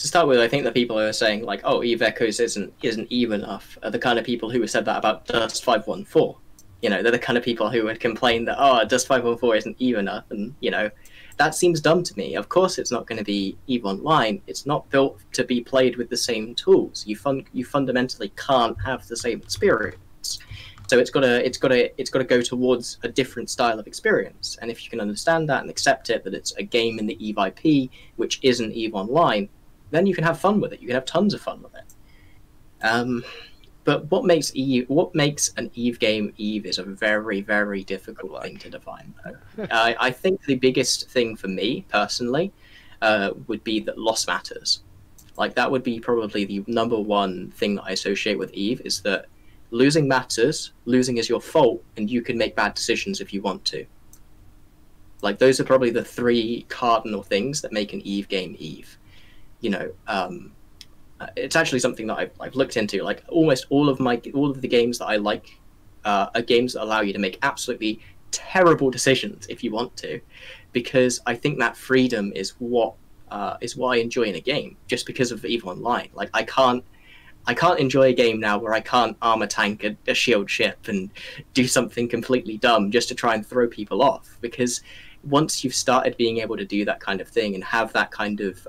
F: to start with, I think the people who are saying like, "Oh, Eve Echoes isn't Eve enough," are the kind of people who have said that about Dust 514. You know, they're the kind of people who would complain that, "Oh, Dust 514 isn't Eve enough," and you know, that seems dumb to me. Of course, it's not going to be Eve Online. It's not built to be played with the same tools. You fundamentally can't have the same experience. So it's got to go towards a different style of experience. And if you can understand that and accept it, that it's a game in the Eve IP, which isn't Eve Online, then you can have fun with it. You can have tons of fun with it. But what makes an Eve game Eve is a very, very difficult thing to define. I think the biggest thing for me personally would be that loss matters. Like that would be probably the number one thing that I associate with Eve, is that losing matters, losing is your fault, and you can make bad decisions if you want to. Like those are probably the three cardinal things that make an Eve game Eve. You know, it's actually something that I've looked into. Like almost all of the games that I like are games that allow you to make absolutely terrible decisions if you want to, because I think that freedom is what I enjoy in a game, just because of EVE Online. Like I can't enjoy a game now where I can't armor tank a shield ship and do something completely dumb just to try and throw people off, because once you've started being able to do that kind of thing and have that kind of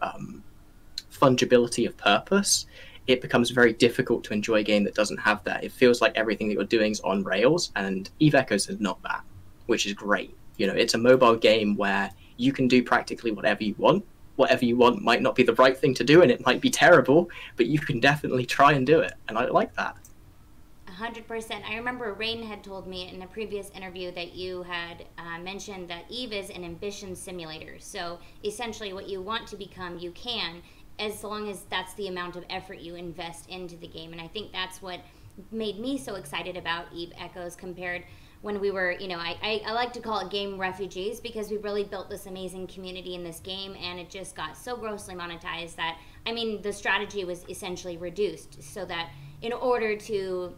F: fungibility of purpose, it becomes very difficult to enjoy a game that doesn't have that. It feels like everything that you're doing is on rails, and Eve Echoes is not that, which is great. You know, it's a mobile game where you can do practically whatever you want. Whatever you want might not be the right thing to do, and it might be terrible, but you can definitely try and do it, and I like that.
A: 100%. I remember Rain had told me in a previous interview that you had mentioned that Eve is an ambition simulator. So essentially what you want to become, you can, as long as that's the amount of effort you invest into the game. And I think that's what made me so excited about Eve Echoes compared when we were, you know, I like to call it game refugees, because we really built this amazing community in this game, and it just got so grossly monetized that, I mean, the strategy was essentially reduced, so that in order to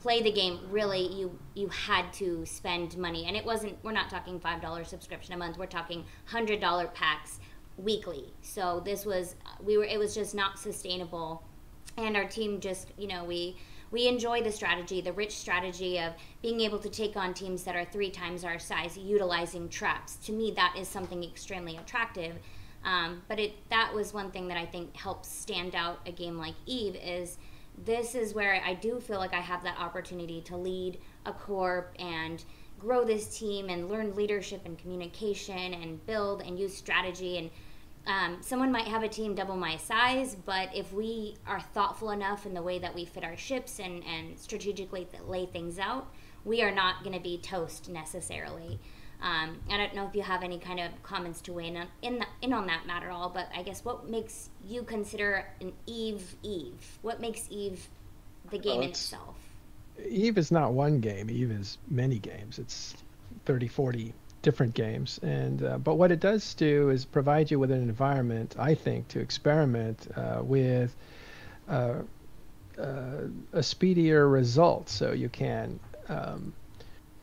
A: play the game, really, you had to spend money. And it wasn't, we're not talking $5 subscription a month, we're talking $100 packs weekly. So this was, it was just not sustainable. And our team just, you know, we enjoy the strategy, the rich strategy of being able to take on teams that are 3 times our size, utilizing traps. To me, that is something extremely attractive. But that was one thing that I think helps stand out a game like Eve, is this is where I do feel like I have that opportunity to lead a corp and grow this team and learn leadership and communication and build and use strategy. And someone might have a team double my size, but if we are thoughtful enough in the way that we fit our ships and strategically lay things out, we are not going to be toast necessarily. I don't know if you have any kind of comments to weigh in on that matter all, but I guess what makes you consider an Eve? What makes Eve the game in itself?
G: Eve is not one game. Eve is many games. It's 30, 40 different games, and but what it does do is provide you with an environment, I think, to experiment with a speedier result. So you can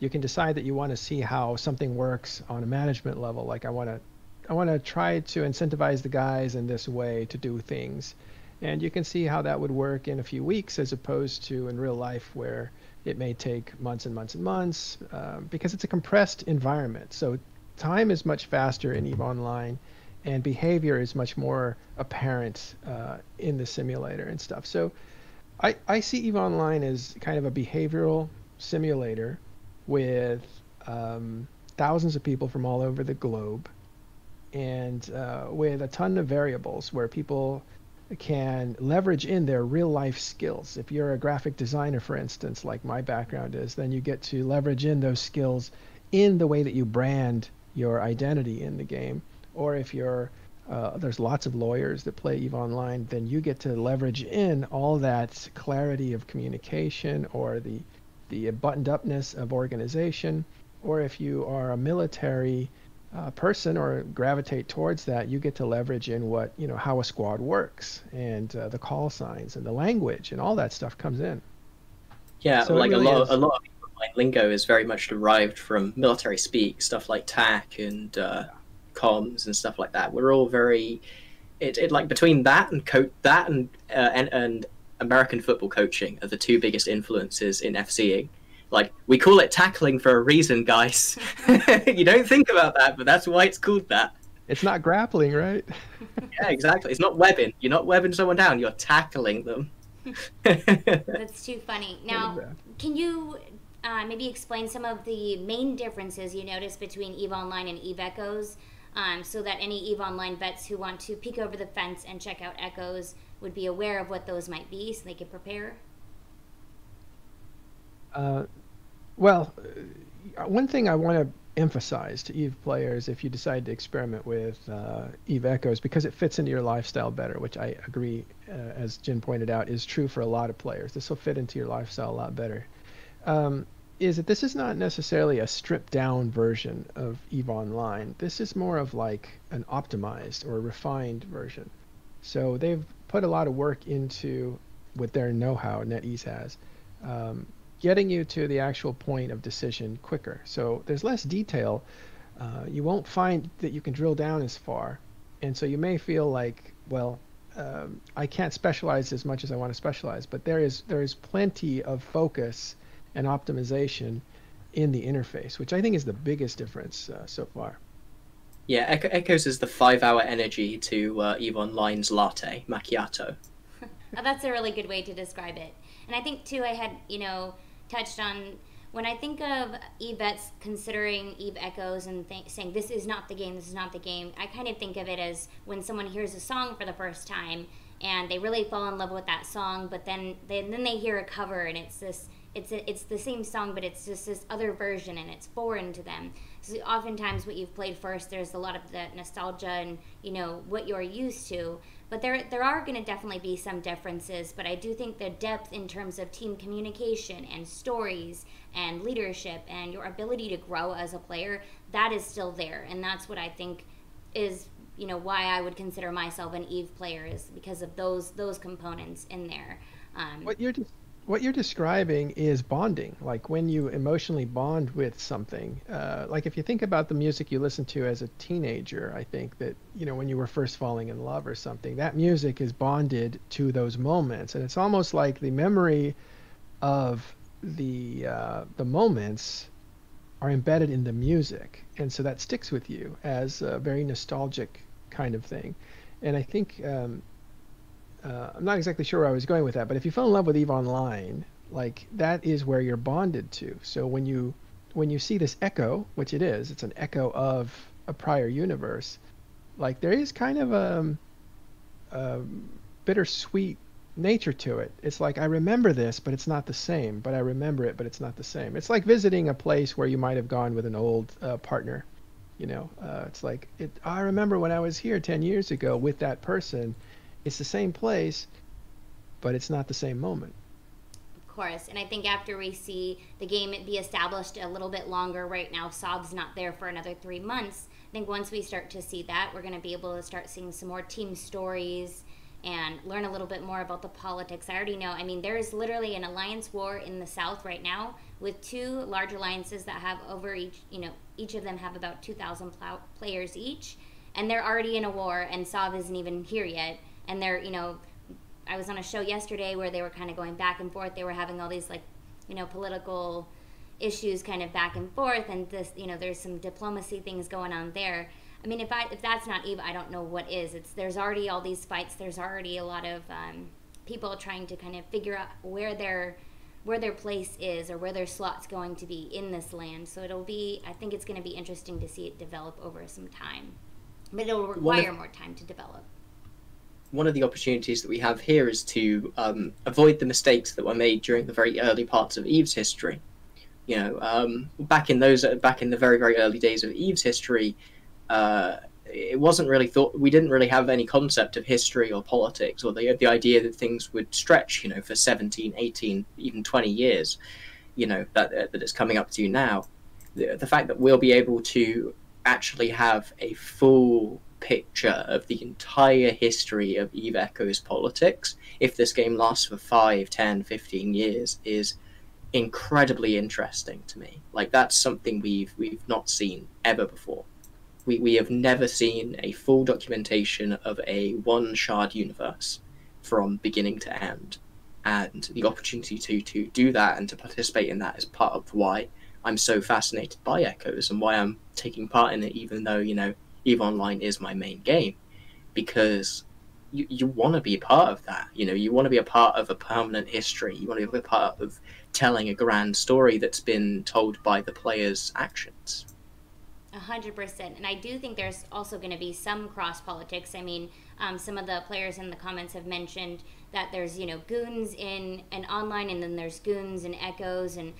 G: decide that you want to see how something works on a management level. Like I want to try to incentivize the guys in this way to do things, and you can see how that would work in a few weeks, as opposed to in real life where it may take months and months and months, because it's a compressed environment. So time is much faster in EVE Online, and behavior is much more apparent in the simulator and stuff. So I see EVE Online as kind of a behavioral simulator with thousands of people from all over the globe, and with a ton of variables where people can leverage in their real life skills. If you're a graphic designer, for instance, like my background is, then you get to leverage in those skills in the way that you brand your identity in the game. Or if you're there's lots of lawyers that play EVE Online, then you get to leverage in all that clarity of communication, or the buttoned upness of organization. Or if you are a military person or gravitate towards that, you get to leverage in what, you know, how a squad works, and the call signs and the language and all that stuff comes in.
F: Yeah,
G: So
F: like
G: it really
F: a lot of online lingo is very much derived from military speak, stuff like TAC and comms and stuff like that. We're all very it like between that and American football coaching are the two biggest influences in FCing. Like, we call it tackling for a reason, guys. You don't think about that, but that's why it's called that.
G: It's not grappling, right?
F: Yeah, exactly. It's not webbing. You're not webbing someone down. You're tackling them.
A: That's too funny. Now, can you maybe explain some of the main differences you notice between EVE Online and EVE Echoes, so that any EVE Online vets who want to peek over the fence and check out Echoes would be aware of what those might be so they could prepare?
G: Well, one thing I want to emphasize to EVE players, if you decide to experiment with EVE Echoes, because it fits into your lifestyle better, which I agree, as Jin pointed out, is true for a lot of players. This will fit into your lifestyle a lot better. Is that this is not necessarily a stripped down version of EVE Online. This is more of like an optimized or refined version. So they've put a lot of work into, with their know-how, NetEase has, getting you to the actual point of decision quicker. So there's less detail. You won't find that you can drill down as far. And so you may feel like, well, I can't specialize as much as I want to specialize, but there is plenty of focus and optimization in the interface, which I think is the biggest difference so far.
F: Yeah, Echoes is the 5-hour energy to EVE Online's latte macchiato.
A: Oh, that's a really good way to describe it. And I think too, I had, touched on, when I think of EVE vets considering EVE Echoes and saying this is not the game, this is not the game, I kind of think of it as when someone hears a song for the first time and they really fall in love with that song, but then they hear a cover and it's the same song, but it's just this other version and it's foreign to them. So oftentimes what you've played first, there's a lot of that nostalgia and what you're used to. But there are going to definitely be some differences, but I do think the depth in terms of team communication and stories and leadership and your ability to grow as a player, that is still there. And that's what I think is, why I would consider myself an EVE player, is because of those components in there.
G: What you're describing is bonding, like when you emotionally bond with something. Like if you think about the music you listened to as a teenager, I think that, when you were first falling in love or something, that music is bonded to those moments. And it's almost like the memory of the moments are embedded in the music. And so that sticks with you as a very nostalgic kind of thing. And I think... I'm not exactly sure where I was going with that, but if you fell in love with EVE Online, like that is where you're bonded to. So when you see this echo, which it's an echo of a prior universe, like there is kind of a bittersweet nature to it. It's like, I remember this, but it's not the same, but I remember it, but it's not the same. It's like visiting a place where you might have gone with an old partner. It's like, I remember when I was here 10 years ago with that person. It's the same place, but it's not the same moment.
A: Of course, and I think after we see the game be established a little bit longer, right now Sob's not there for another 3 months. I think once we start to see that, we're going to be able to start seeing some more team stories and learn a little bit more about the politics. I already know, there is literally an alliance war in the South right now with 2 large alliances that have over each of them have about 2,000 players each, and they're already in a war, and Sob isn't even here yet. And they're, I was on a show yesterday where they were kind of going back and forth. They were having all these political issues kind of back and forth, and this, there's some diplomacy things going on there. If that's not EVE, I don't know what is. There's already all these fights. There's already a lot of people trying to kind of figure out where their place is or where their slot's going to be in this land. So I think it's going to be interesting to see it develop over some time, but it'll require more time to develop.
F: One of the opportunities that we have here is to avoid the mistakes that were made during the very early parts of EVE's history. Back in the very, very early days of EVE's history, it wasn't really thought. We didn't really have any concept of history or politics, or the idea that things would stretch, for 17, 18, even 20 years. That it's coming up to now. The fact that we'll be able to actually have a full picture of the entire history of EVE Echoes politics, if this game lasts for 5, 10, 15 years, is incredibly interesting to me. Like, that's something we've not seen ever before. we have never seen a full documentation of a one shard universe from beginning to end. And the opportunity to do that and to participate in that is part of why I'm so fascinated by Echoes and why I'm taking part in it, even though, you know, EVE Online is my main game, because you want to be a part of that. You know, you want to be a part of a permanent history. You want to be a part of telling a grand story that's been told by the players' actions.
A: 100%. And I do think there's also going to be some cross politics. I mean, some of the players in the comments have mentioned that there's, you know, goons in an online, and then there's goons in Echoes, and,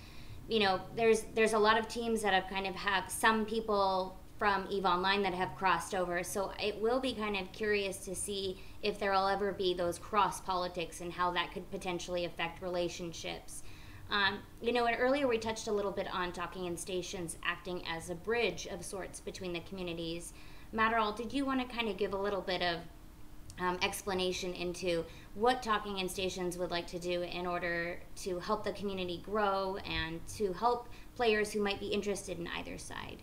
A: you know, there's a lot of teams that have some people from EVE Online that have crossed over. So it will be kind of curious to see if there will ever be those cross politics and how that could potentially affect relationships. You know, and earlier we touched a little bit on Talking in Stations acting as a bridge of sorts between the communities. Matterall, did you want to kind of give a little bit of explanation into what Talking in Stations would like to do in order to help the community grow and to help players who might be interested in either side?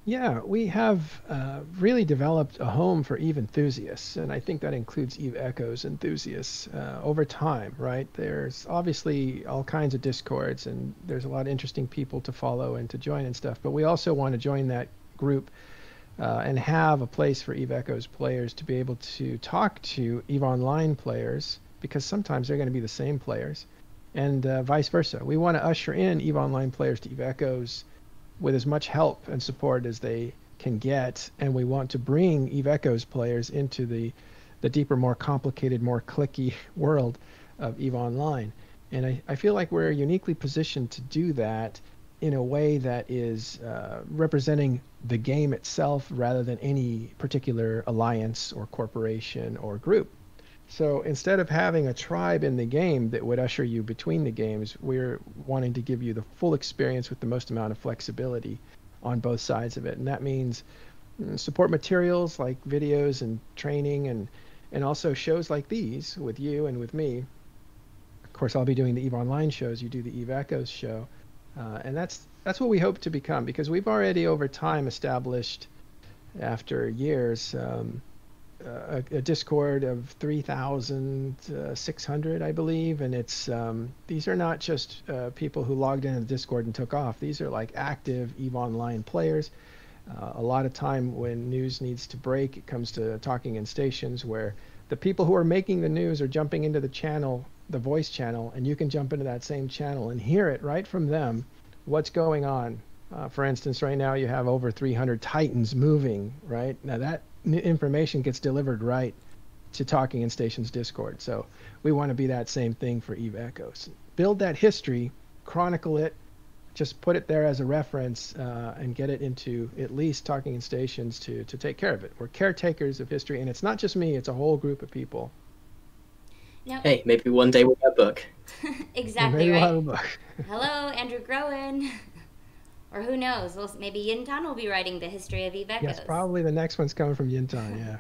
G: Yeah, we have really developed a home for EVE enthusiasts, and I think that includes EVE Echoes enthusiasts over time, right? There's obviously all kinds of discords, and there's a lot of interesting people to follow and to join and stuff, but we also want to join that group and have a place for EVE Echoes players to be able to talk to EVE Online players, because sometimes they're going to be the same players, and vice versa. We want to usher in EVE Online players to EVE Echoes with as much help and support as they can get, and we want to bring EVE Echoes players into the deeper, more complicated, more clicky world of EVE Online. And I feel like we're uniquely positioned to do that in a way that is representing the game itself rather than any particular alliance or corporation or group. So instead of having a tribe in the game that would usher you between the games, we're wanting to give you the full experience with the most amount of flexibility on both sides of it. And that means support materials like videos and training, and also shows like these with you and with me. Of course, I'll be doing the EVE Online shows. You do the EVE Echoes show. And that's what we hope to become, because we've already over time established, after years, a Discord of 3,600, I believe, and it's these are not just people who logged into the Discord and took off. These are like active EVE Online players. A lot of time when news needs to break, it comes to Talking in Stations, where the people who are making the news are jumping into the channel, the voice channel, and you can jump into that same channel and hear it right from them, what's going on. For instance, right now you have over 300 Titans moving, right? Now that information gets delivered right to Talking in Stations Discord. So we want to be that same thing for EVE Echoes. Build that history, chronicle it, just put it there as a reference, and get it into at least Talking in Stations to take care of it. We're caretakers of history, and it's not just me, it's a whole group of people.
A: Now,
F: hey, maybe one day we'll have a book.
A: Exactly,
G: maybe
A: right?
G: We'll have a book.
A: Hello, Andrew Groen. Or who knows? Well, maybe Jin'taan will be writing the history of EVE Echoes.
G: Yes, probably the next one's coming from Jin'taan, yeah.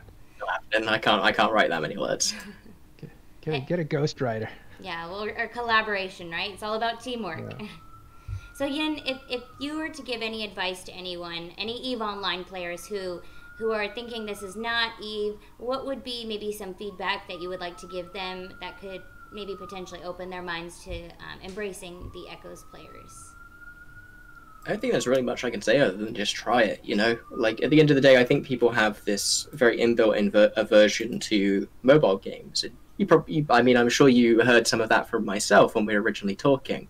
F: And I can't write that many words.
G: Get a ghostwriter.
A: Yeah, well, or collaboration, right? It's all about teamwork. Yeah. So Yin, if you were to give any advice to anyone, any EVE Online players who are thinking this is not EVE, what would be maybe some feedback that you would like to give them that could maybe potentially open their minds to embracing the Echoes players?
F: I don't think there's really much I can say other than just try it, you know? Like, at the end of the day, I think people have this very inbuilt aversion to mobile games. I mean, I'm sure you heard some of that from myself when we were originally talking.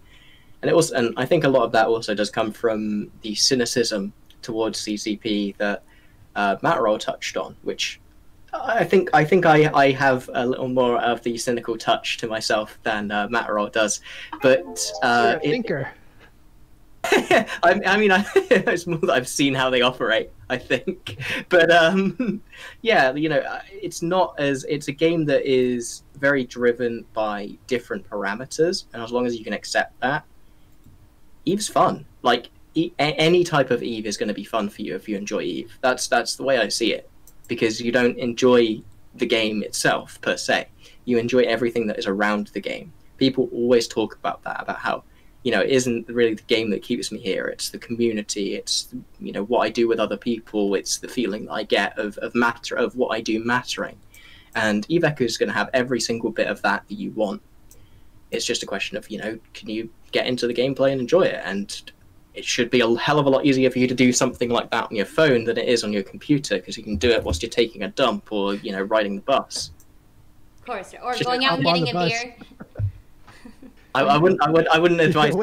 F: And I think a lot of that also does come from the cynicism towards CCP that Matterall touched on, which I think I have a little more of the cynical touch to myself than Matterall does. But
G: you're a thinker.
F: I mean, it's more that I've seen how they operate, I think. But yeah, you know, it's a game that is very driven by different parameters, and as long as you can accept that, EVE's fun. Like, any type of EVE is going to be fun for you if you enjoy EVE. That's the way I see it, because you don't enjoy the game itself per se. You enjoy everything that is around the game. People always talk about that, about how it isn't really the game that keeps me here. It's the community. It's, what I do with other people. It's the feeling that I get of what I do mattering. And Eve Echoes is going to have every single bit of that you want. It's just a question of, can you get into the gameplay and enjoy it? And it should be a hell of a lot easier for you to do something like that on your phone than it is on your computer, because you can do it whilst you're taking a dump or, riding the bus.
A: Of course, or going out and getting a beer.
F: I wouldn't advise.
G: I wouldn't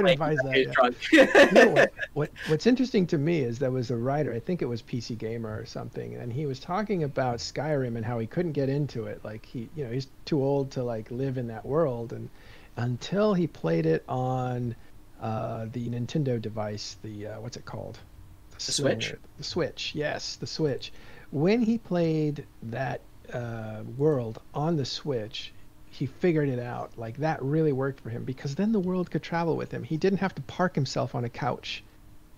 G: advise that. What's interesting to me is there was a writer, I think it was PC Gamer or something, and he was talking about Skyrim and how he couldn't get into it. Like he's too old to live in that world, and until he played it on the Nintendo device, the what's it called?
F: The Switch.
G: The Switch, yes, the Switch. When he played that world on the Switch, he figured it out. Like, that really worked for him, because then the world could travel with him. He didn't have to park himself on a couch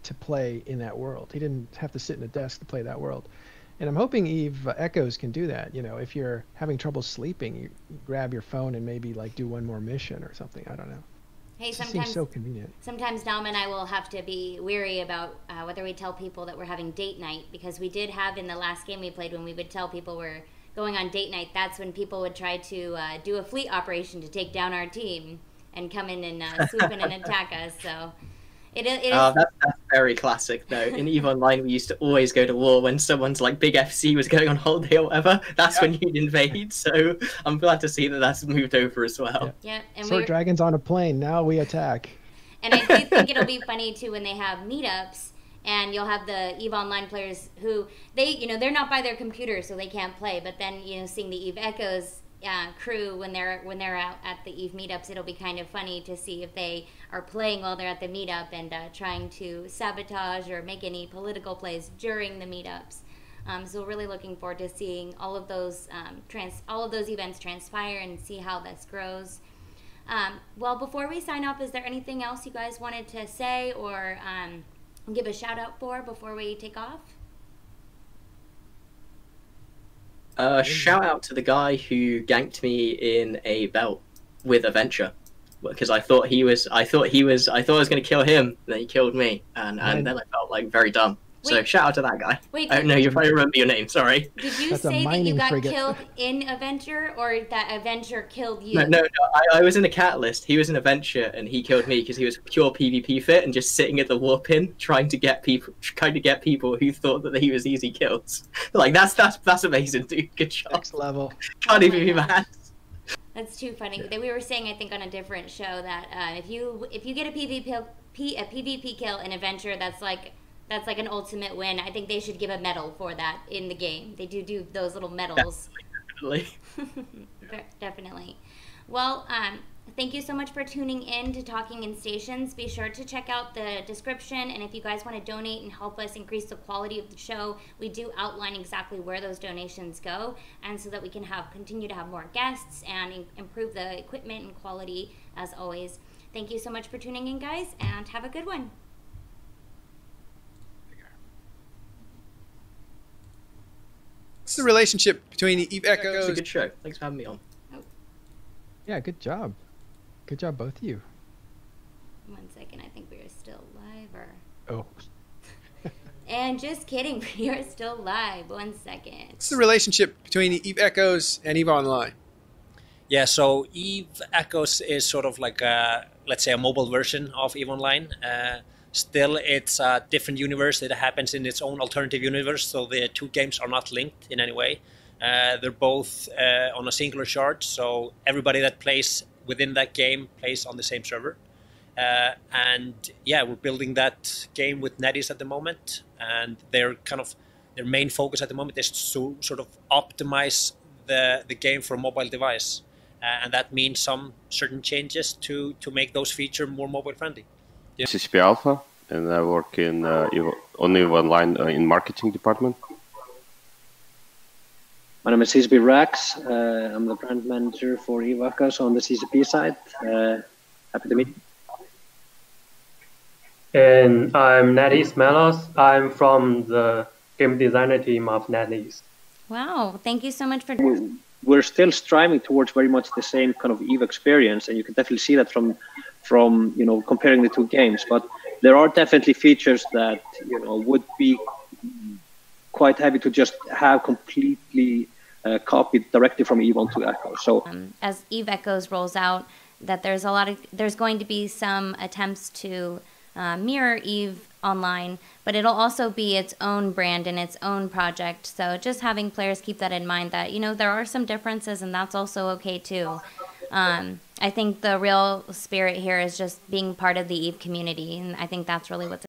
G: to play in that world. He didn't have to sit in a desk to play that world. And I'm hoping Eve Echoes can do that. If you're having trouble sleeping, you grab your phone and maybe do one more mission or something. I don't know.
A: Hey,
G: it seems so convenient.
A: Sometimes Dom and I will have to be weary about whether we tell people that we're having date night, because we did have in the last game we played, when we would tell people we're going on date night, that's when people would try to do a fleet operation to take down our team and come in and swoop in and attack us. So it is.
F: That's very classic, though. In EVE Online, we used to always go to war when someone's Big FC was going on holiday or whatever. That's when you'd invade. So I'm glad to see that that's moved over as well.
A: Yeah, and
G: Sword Dragon's on a plane. Now we attack.
A: And I do think it'll be funny too when they have meetups. And you'll have the EVE Online players who, they're not by their computer, so they can't play. But then, seeing the EVE Echoes crew when they're out at the EVE meetups, it'll be kind of funny to see if they are playing while they're at the meetup and trying to sabotage or make any political plays during the meetups. So really looking forward to seeing all of those events transpire and see how this grows. Well, before we sign off, is there anything else you guys wanted to say or give a shout out for before we take off?
F: Shout out to the guy who ganked me in a belt with a venture, because I thought I was going to kill him, and then he killed me, and then I felt very dumb. So shout out to that guy. Wait, I don't know if I remember your name. Sorry.
A: Did you say that you got killed in a venture, or that a venture killed you?
F: No. I was in a catalyst. He was in a venture, and he killed me because he was pure PvP fit and just sitting at the war pin, trying to get people who thought that he was easy kills. That's amazing, dude. Good job.
G: Next level.
F: Can't even be mad.
A: That's too funny. We were saying, I think, on a different show that if you get a PvP kill in a venture, that's like an ultimate win. I think they should give a medal for that in the game. They do those little medals.
F: Definitely.
A: Definitely. Well, thank you so much for tuning in to Talking in Stations. Be sure to check out the description, and if you guys want to donate and help us increase the quality of the show, we do outline exactly where those donations go, and so that we can continue to have more guests and improve the equipment and quality as always. Thank you so much for tuning in, guys, and have a good one.
K: What's the relationship between EVE Echoes?
F: It's a good show. Thanks for having me on.
G: Yeah, good job. Good job, both of you.
A: 1 second, I think we are still live, or...
G: Oh.
A: And just kidding, we are still live. 1 second.
K: What's the relationship between EVE Echoes and EVE Online?
B: Yeah, so EVE Echoes is sort of like let's say a mobile version of EVE Online. Still, it's a different universe. It happens in its own alternative universe, so the two games are not linked in any way. They're both on a singular shard, so everybody that plays within that game plays on the same server. And yeah, we're building that game with NetEase at the moment, and their main focus at the moment is to sort of optimize the game for a mobile device, and that means some certain changes to make those features more mobile friendly. Yeah.
L: CCP Alpha, and I work on EVE Online in marketing department.
C: My name is CCP Rax. I'm the brand manager for EVE Echoes on the CCP side. Happy to meet you.
D: And I'm NetEase Melos. I'm from the game designer team of NetEase.
A: Wow, thank you so much for...
C: We're still striving towards very much the same kind of EVE experience, and you can definitely see that from from comparing the two games. But there are definitely features that would be quite heavy to just have completely copied directly from EVE onto Echo. So
A: as EVE Echoes rolls out, that there's going to be some attempts to mirror EVE Online, but it'll also be its own brand and its own project. So just having players keep that in mind, that there are some differences, and that's also okay too. I think the real spirit here is just being part of the EVE community, and I think that's really what's